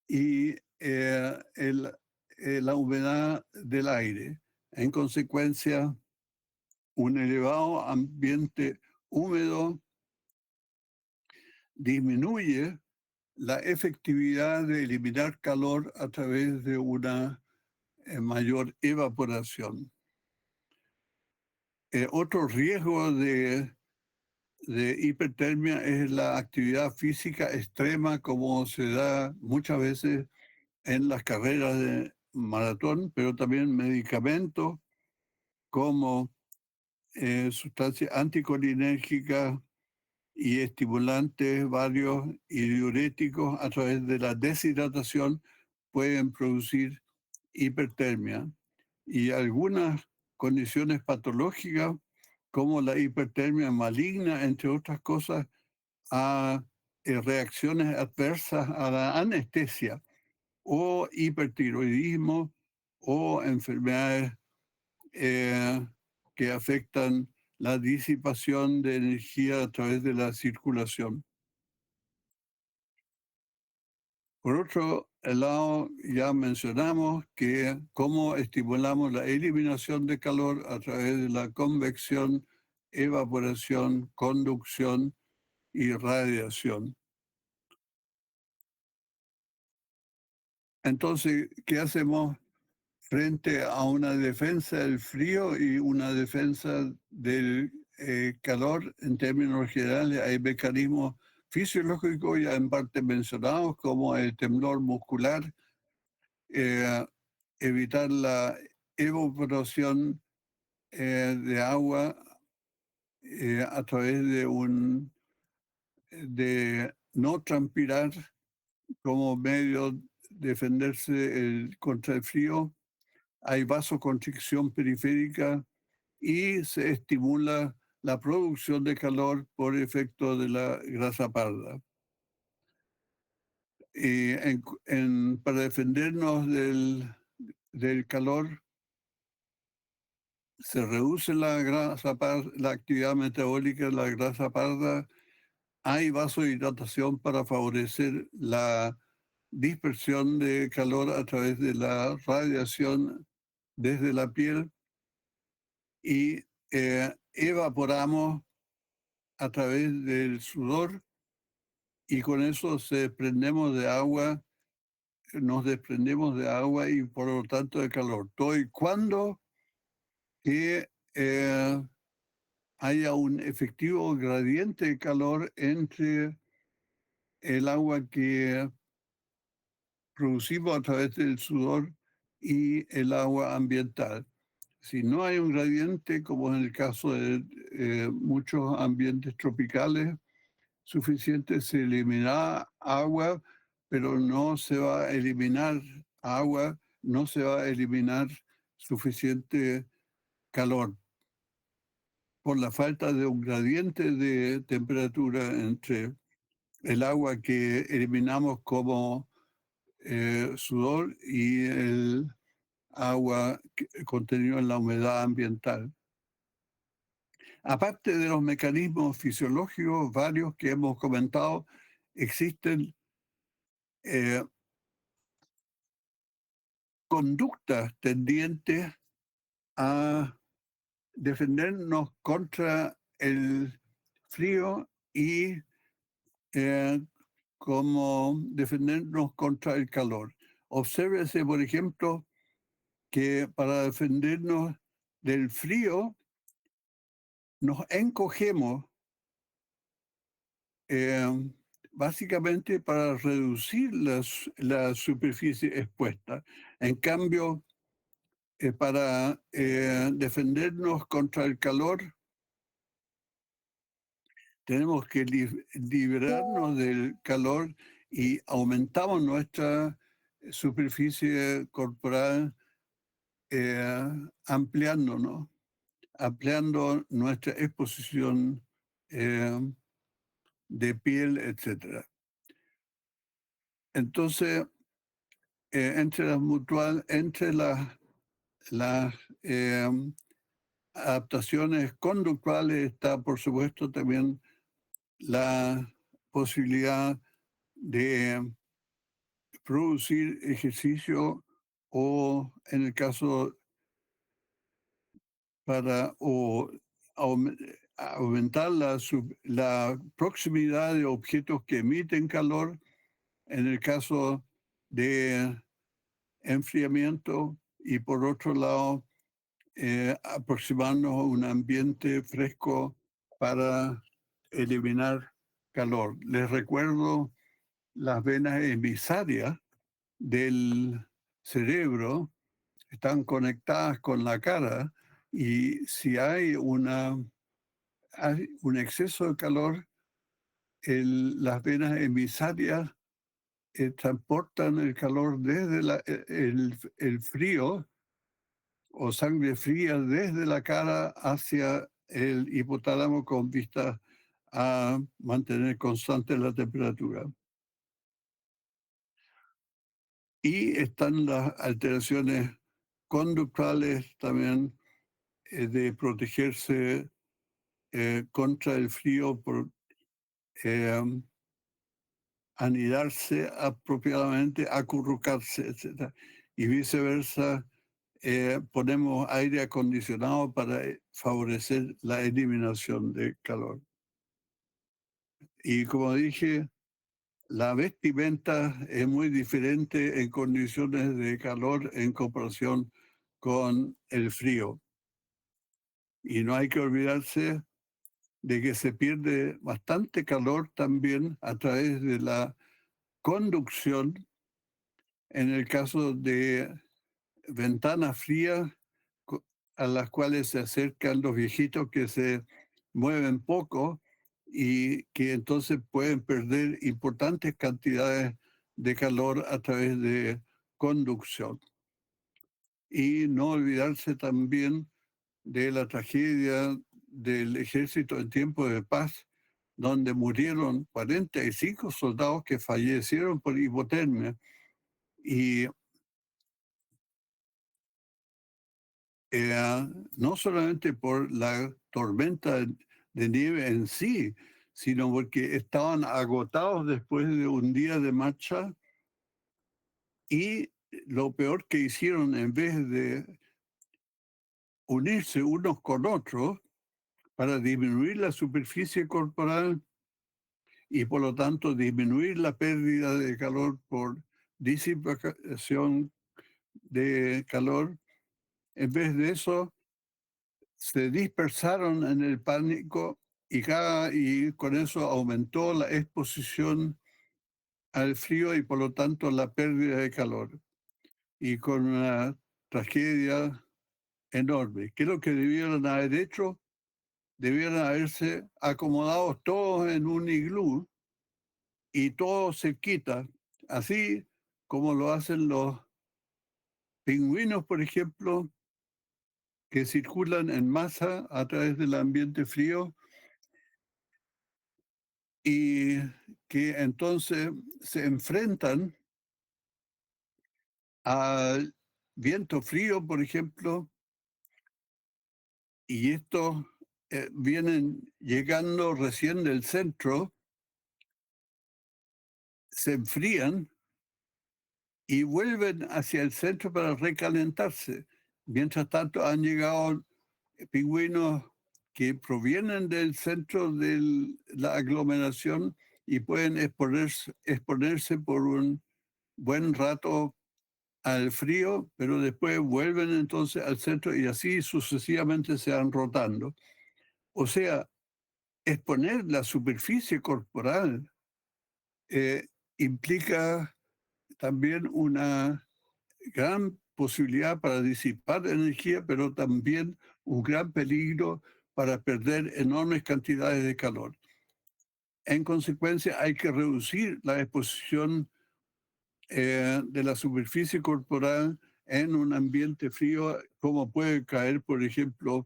[SPEAKER 1] y la humedad del aire. En consecuencia, un elevado ambiente húmedo disminuye la efectividad de eliminar calor a través de una mayor evaporación. Otro riesgo de hipertermia es la actividad física extrema, como se da muchas veces en las carreras de maratón, pero también medicamentos como sustancias anticolinérgicas y estimulantes varios y diuréticos a través de la deshidratación pueden producir hipertermia. Y algunas condiciones patológicas como la hipertermia maligna, entre otras cosas, a reacciones adversas a la anestesia o hipertiroidismo o enfermedades que afectan la disipación de energía a través de la circulación. Por otro lado, ya mencionamos que cómo estimulamos la eliminación de calor a través de la convección, evaporación, conducción y radiación. Entonces, ¿qué hacemos frente a una defensa del frío y una defensa del calor? En términos generales, hay mecanismos fisiológicos ya en parte mencionados, como el temblor muscular, evitar la evaporación de agua a través de no transpirar como medio de defenderse contra el frío. Hay vasoconstricción periférica y se estimula la producción de calor por efecto de la grasa parda. Para defendernos del calor, se reduce la actividad metabólica de la grasa parda. Hay vasodilatación para favorecer la dispersión de calor a través de la radiación desde la piel y evaporamos a través del sudor y con eso nos desprendemos de agua y por lo tanto de calor. Todo y cuando que haya un efectivo gradiente de calor entre el agua que producimos a través del sudor y el agua ambiental. Si no hay un gradiente, como en el caso de muchos ambientes tropicales suficientes, se eliminará agua, pero no se va a eliminar agua, no se va a eliminar suficiente calor por la falta de un gradiente de temperatura entre el agua que eliminamos como sudor y el agua contenida en la humedad ambiental. Aparte de los mecanismos fisiológicos varios que hemos comentado, existen conductas tendientes a defendernos contra el frío y cómo defendernos contra el calor. Obsérvese, por ejemplo, que para defendernos del frío nos encogemos básicamente para reducir la superficie expuesta. En cambio, para defendernos contra el calor, tenemos que liberarnos del calor y aumentamos nuestra superficie corporal ampliándonos, ampliando nuestra exposición de piel, etc. Entonces, entre las adaptaciones conductuales está, por supuesto, también la posibilidad de producir ejercicio o, en el caso para aumentar la proximidad de objetos que emiten calor, en el caso de enfriamiento, y por otro lado, aproximarnos a un ambiente fresco para eliminar calor. Les recuerdo las venas emisarias del cerebro están conectadas con la cara, y si hay un exceso de calor, las venas emisarias transportan el calor desde el frío o sangre fría desde la cara hacia el hipotálamo con vista a mantener constante la temperatura. Y están las alteraciones conductuales también de protegerse contra el frío por anidarse apropiadamente, acurrucarse, etc. Y viceversa, ponemos aire acondicionado para favorecer la eliminación de calor. Y como dije, la vestimenta es muy diferente en condiciones de calor en comparación con el frío. Y no hay que olvidarse de que se pierde bastante calor también a través de la conducción en el caso de ventanas frías a las cuales se acercan los viejitos que se mueven poco y que entonces pueden perder importantes cantidades de calor a través de conducción. Y no olvidarse también de la tragedia del ejército en tiempo de paz, donde murieron 45 soldados que fallecieron por hipotermia. Y no solamente por la tormenta de nieve en sí, sino porque estaban agotados después de un día de marcha, y lo peor que hicieron, en vez de unirse unos con otros para disminuir la superficie corporal y por lo tanto disminuir la pérdida de calor por disipación de calor, en vez de eso se dispersaron en el pánico, y con eso aumentó la exposición al frío y por lo tanto la pérdida de calor, y con una tragedia enorme. ¿Qué es lo que debieron haber hecho? Debieron haberse acomodado todos en un iglú y todos cerquita, así como lo hacen los pingüinos, por ejemplo, que circulan en masa a través del ambiente frío y que entonces se enfrentan al viento frío, por ejemplo, y estos vienen llegando recién del centro, se enfrían y vuelven hacia el centro para recalentarse. Mientras tanto, han llegado pingüinos que provienen del centro de la aglomeración y pueden exponerse por un buen rato al frío, pero después vuelven entonces al centro y así sucesivamente se van rotando. O sea, exponer la superficie corporal implica también una gran posibilidad para disipar energía, pero también un gran peligro para perder enormes cantidades de calor. En consecuencia, hay que reducir la exposición de la superficie corporal en un ambiente frío, como puede caer, por ejemplo,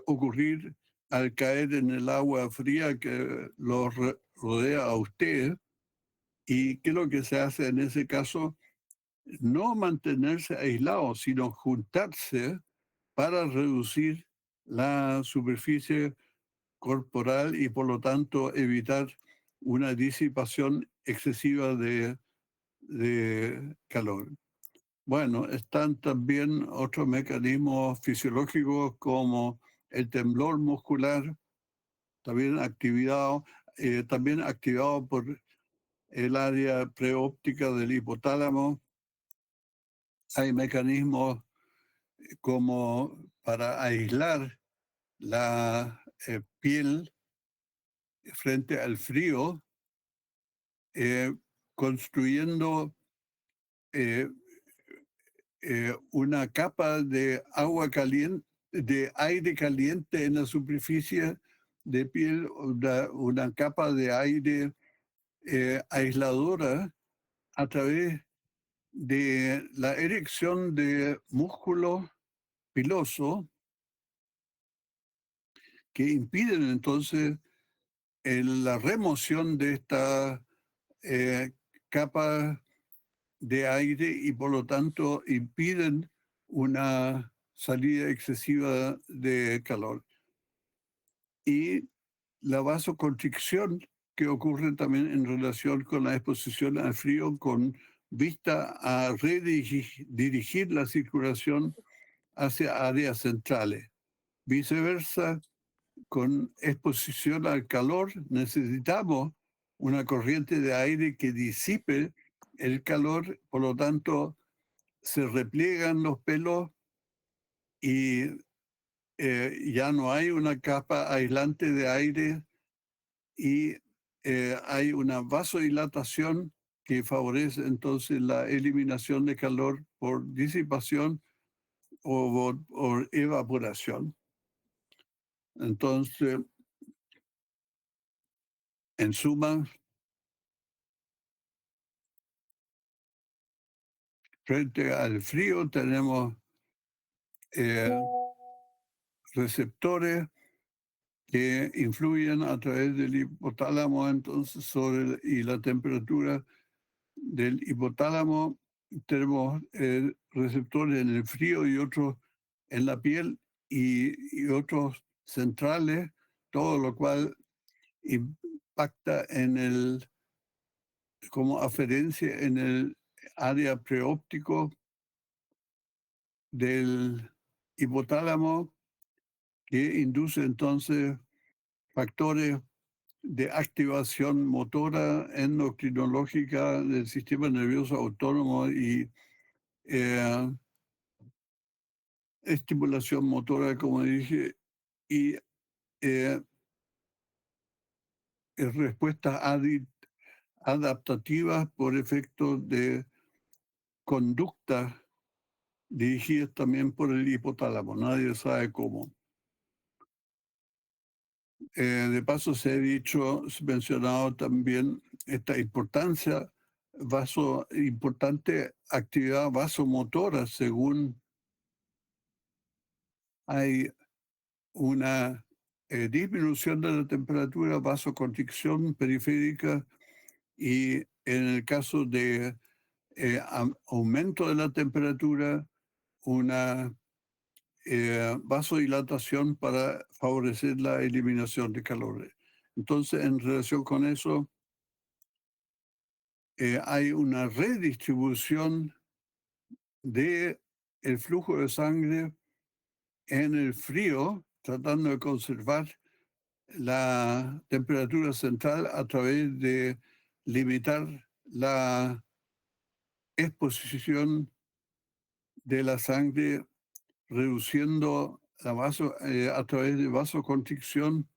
[SPEAKER 1] ocurrir al caer en el agua fría que lo rodea a usted. ¿Y qué es lo que se hace en ese caso? No mantenerse aislado, sino juntarse para reducir la superficie corporal y por lo tanto evitar una disipación excesiva de calor. Bueno, están también otros mecanismos fisiológicos como el temblor muscular, también activado por el área preóptica del hipotálamo. Hay mecanismos como para aislar la piel frente al frío, construyendo eh, una capa de agua caliente, de aire caliente en la superficie de piel, una capa de aire aisladora a través de la erección de músculos pilosos que impiden entonces la remoción de esta eh, capa de aire y por lo tanto impiden una salida excesiva de calor. Y la vasoconstricción que ocurre también en relación con la exposición al frío con vista a redirigir la circulación hacia áreas centrales. Viceversa, con exposición al calor necesitamos una corriente de aire que disipe el calor, por lo tanto se repliegan los pelos y ya no hay una capa aislante de aire y hay una vasodilatación que favorece entonces la eliminación de calor por disipación o por evaporación. Entonces, en suma, frente al frío tenemos receptores que influyen a través del hipotálamo entonces y la temperatura del hipotálamo. Tenemos receptores en el frío y otros en la piel y otros centrales, todo lo cual impacta como aferencia en el área preóptico del hipotálamo, que induce entonces factores de activación motora endocrinológica del sistema nervioso autónomo y eh, estimulación motora, como dije, y eh, respuestas adaptativas por efecto de conductas dirigidas también por el hipotálamo. Nadie sabe cómo. De paso se ha mencionado también esta importante actividad vasomotora según hay una disminución de la temperatura, vasoconstricción periférica y en el caso de aumento de la temperatura, una vasodilatación para favorecer la eliminación de calor. Entonces, en relación con eso, hay una redistribución de el flujo de sangre en el frío, tratando de conservar la temperatura central a través de limitar la exposición de la sangre, reduciendo a través de vasoconstricción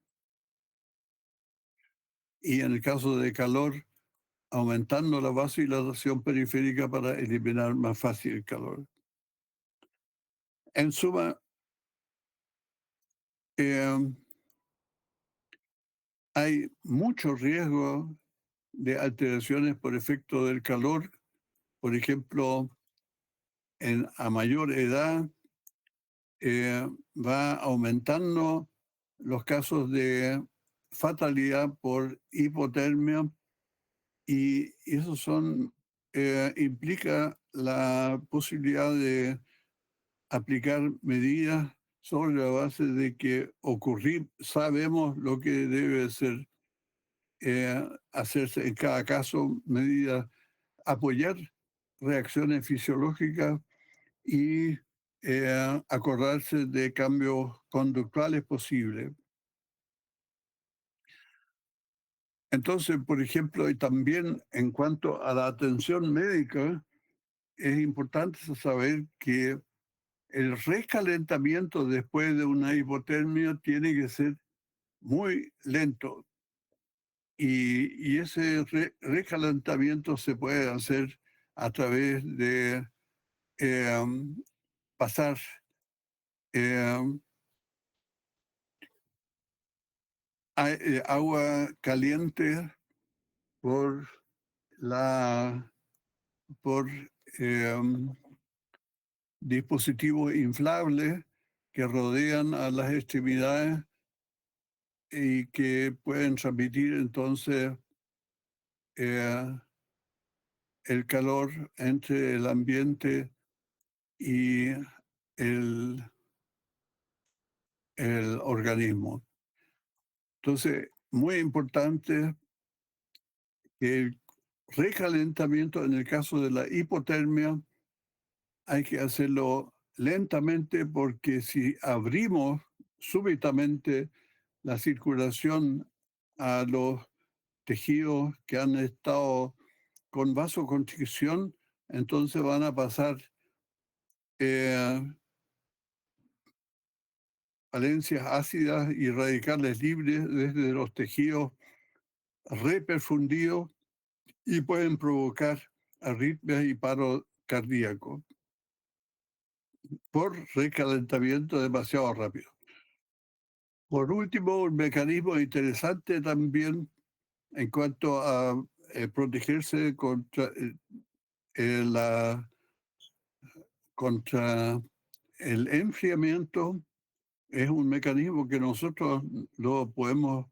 [SPEAKER 1] y en el caso de calor, aumentando la vasodilatación periférica para eliminar más fácil el calor. En suma, eh, hay mucho riesgo de alteraciones por efecto del calor. Por ejemplo, a mayor edad va aumentando los casos de fatalidad por hipotermia y eso implica la posibilidad de aplicar medidas sobre la base de que sabemos lo que debe ser hacerse en cada caso, medidas, apoyar reacciones fisiológicas y acordarse de cambios conductuales posibles. Entonces, por ejemplo, y también en cuanto a la atención médica, es importante saber que el recalentamiento después de una hipotermia tiene que ser muy lento y ese recalentamiento se puede hacer a través de pasar eh, agua caliente por la por dispositivos inflables que rodean a las extremidades y que pueden transmitir entonces eh, el calor entre el ambiente y el, el organismo. Entonces, muy importante que el recalentamiento en el caso de la hipotermia hay que hacerlo lentamente porque si abrimos súbitamente la circulación a los tejidos que han estado con vasoconstricción, entonces van a pasar eh, valencias ácidas y radicales libres desde los tejidos reperfundidos y pueden provocar arritmias y paro cardíaco por recalentamiento demasiado rápido. Por último, un mecanismo interesante también en cuanto a protegerse la, contra el enfriamiento es un mecanismo que nosotros lo podemos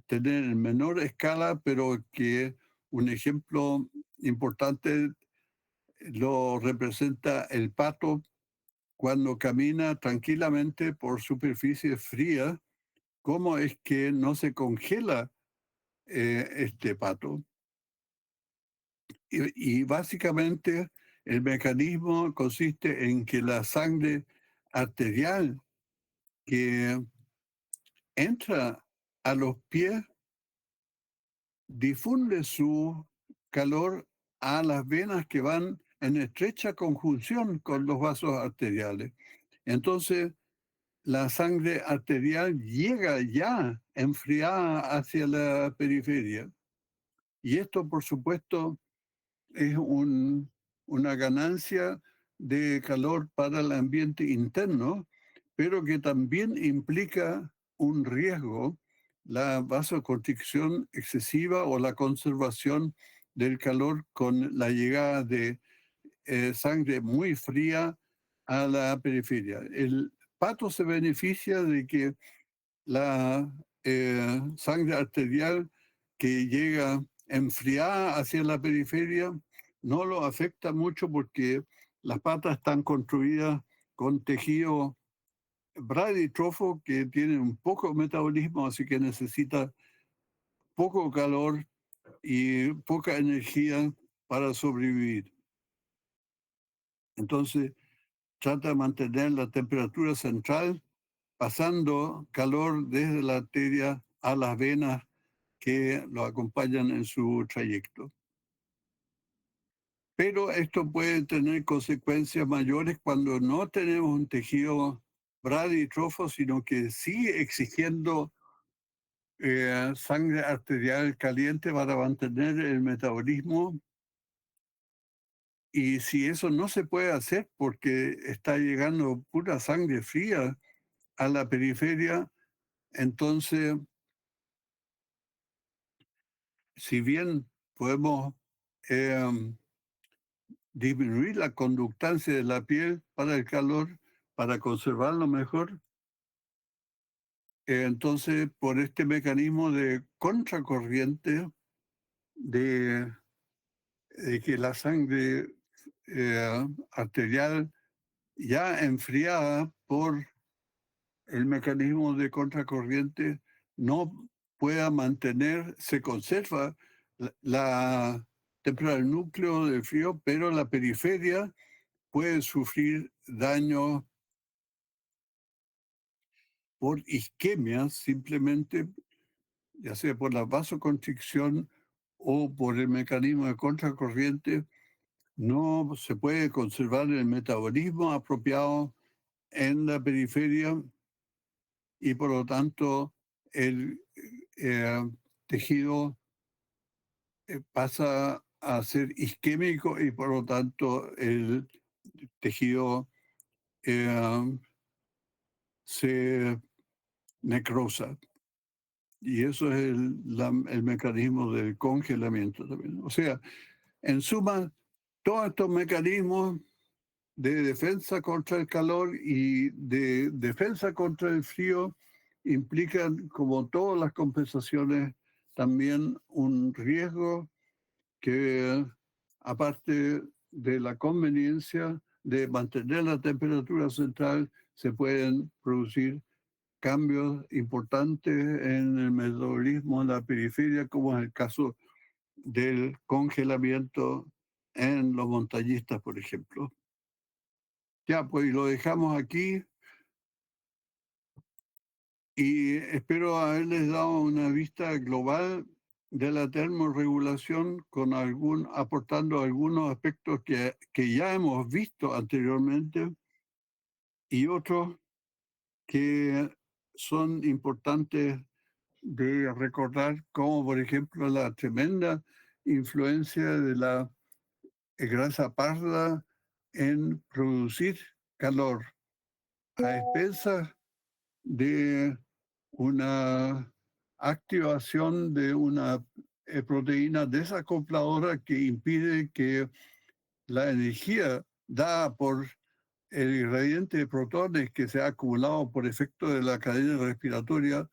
[SPEAKER 1] tener en menor escala, pero que un ejemplo importante lo representa el pato cuando camina tranquilamente por superficie fría. ¿Cómo es que no se congela este pato? Y básicamente el mecanismo consiste en que la sangre arterial que entra a los pies difunde su calor a las venas que van en estrecha conjunción con los vasos arteriales. Entonces, la sangre arterial llega ya enfriada hacia la periferia. Y esto, por supuesto, es una ganancia de calor para el ambiente interno, pero que también implica un riesgo, la vasoconstricción excesiva o la conservación del calor con la llegada de sangre muy fría a la periferia. El pato se beneficia de que la sangre arterial que llega enfriada hacia la periferia no lo afecta mucho porque las patas están construidas con tejido braditrofo que tiene un poco metabolismo, así que necesita poco calor y poca energía para sobrevivir. Entonces, trata de mantener la temperatura central pasando calor desde la arteria a las venas que lo acompañan en su trayecto. Pero esto puede tener consecuencias mayores cuando no tenemos un tejido braditrofo, sino que sigue exigiendo sangre arterial caliente para mantener el metabolismo. Y si eso no se puede hacer porque está llegando pura sangre fría a la periferia, entonces, si bien podemos disminuir la conductancia de la piel para el calor, para conservarlo mejor, entonces por este mecanismo de contracorriente, de, de que la sangre arterial ya enfriada por el mecanismo de contracorriente no pueda mantener, se conserva la temperatura del núcleo del frío, pero la periferia puede sufrir daño por isquemia, simplemente, ya sea por la vasoconstricción o por el mecanismo de contracorriente, no se puede conservar el metabolismo apropiado en la periferia y por lo tanto el eh, tejido pasa a ser isquémico y por lo tanto el tejido se necrosa. Y eso es el mecanismo del congelamiento también. O sea, en suma, todos estos mecanismos de defensa contra el calor y de defensa contra el frío implican, como todas las compensaciones, también un riesgo que, aparte de la conveniencia de mantener la temperatura central, se pueden producir cambios importantes en el metabolismo en la periferia, como es el caso del congelamiento en los montañistas, por ejemplo. Ya, pues lo dejamos aquí y espero haberles dado una vista global de la termorregulación con aportando algunos aspectos que ya hemos visto anteriormente y otros que son importantes de recordar, como por ejemplo la tremenda influencia de la grasa parda en producir calor a expensas de una activación de una proteína desacopladora que impide que la energía dada por el irradiante de protones que se ha acumulado por efecto de la cadena respiratoria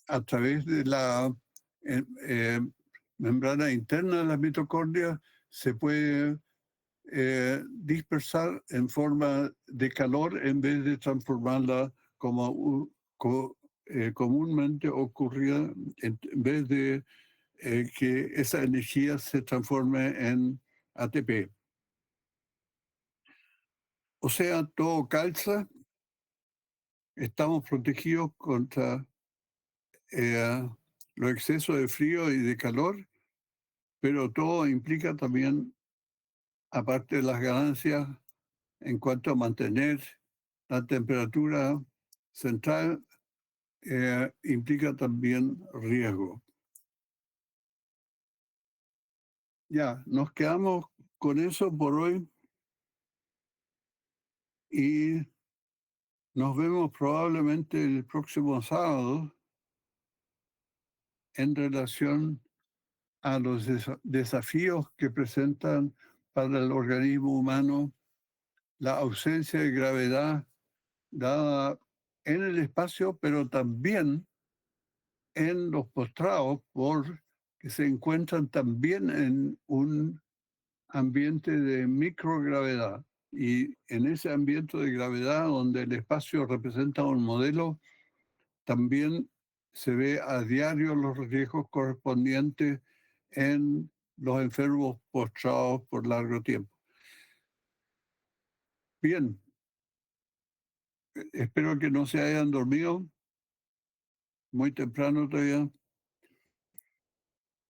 [SPEAKER 1] a través de la eh, eh, membrana interna de las mitocondrias se puede dispersar en forma de calor en vez de transformarla como comúnmente ocurría, en vez de que esa energía se transforme en ATP. O sea, todo calza, estamos protegidos contra los excesos de frío y de calor, pero todo implica también, aparte de las ganancias, en cuanto a mantener la temperatura central, implica también riesgo. Ya, nos quedamos con eso por hoy y nos vemos probablemente el próximo sábado en relación a los desafíos que presentan para el organismo humano la ausencia de gravedad dada en el espacio, pero también en los postrados, que se encuentran también en un ambiente de microgravedad. Y en ese ambiente de gravedad, donde el espacio representa un modelo, también se ve a diario los riesgos correspondientes en los enfermos postrados por largo tiempo. Bien, Espero que no se hayan dormido muy temprano todavía.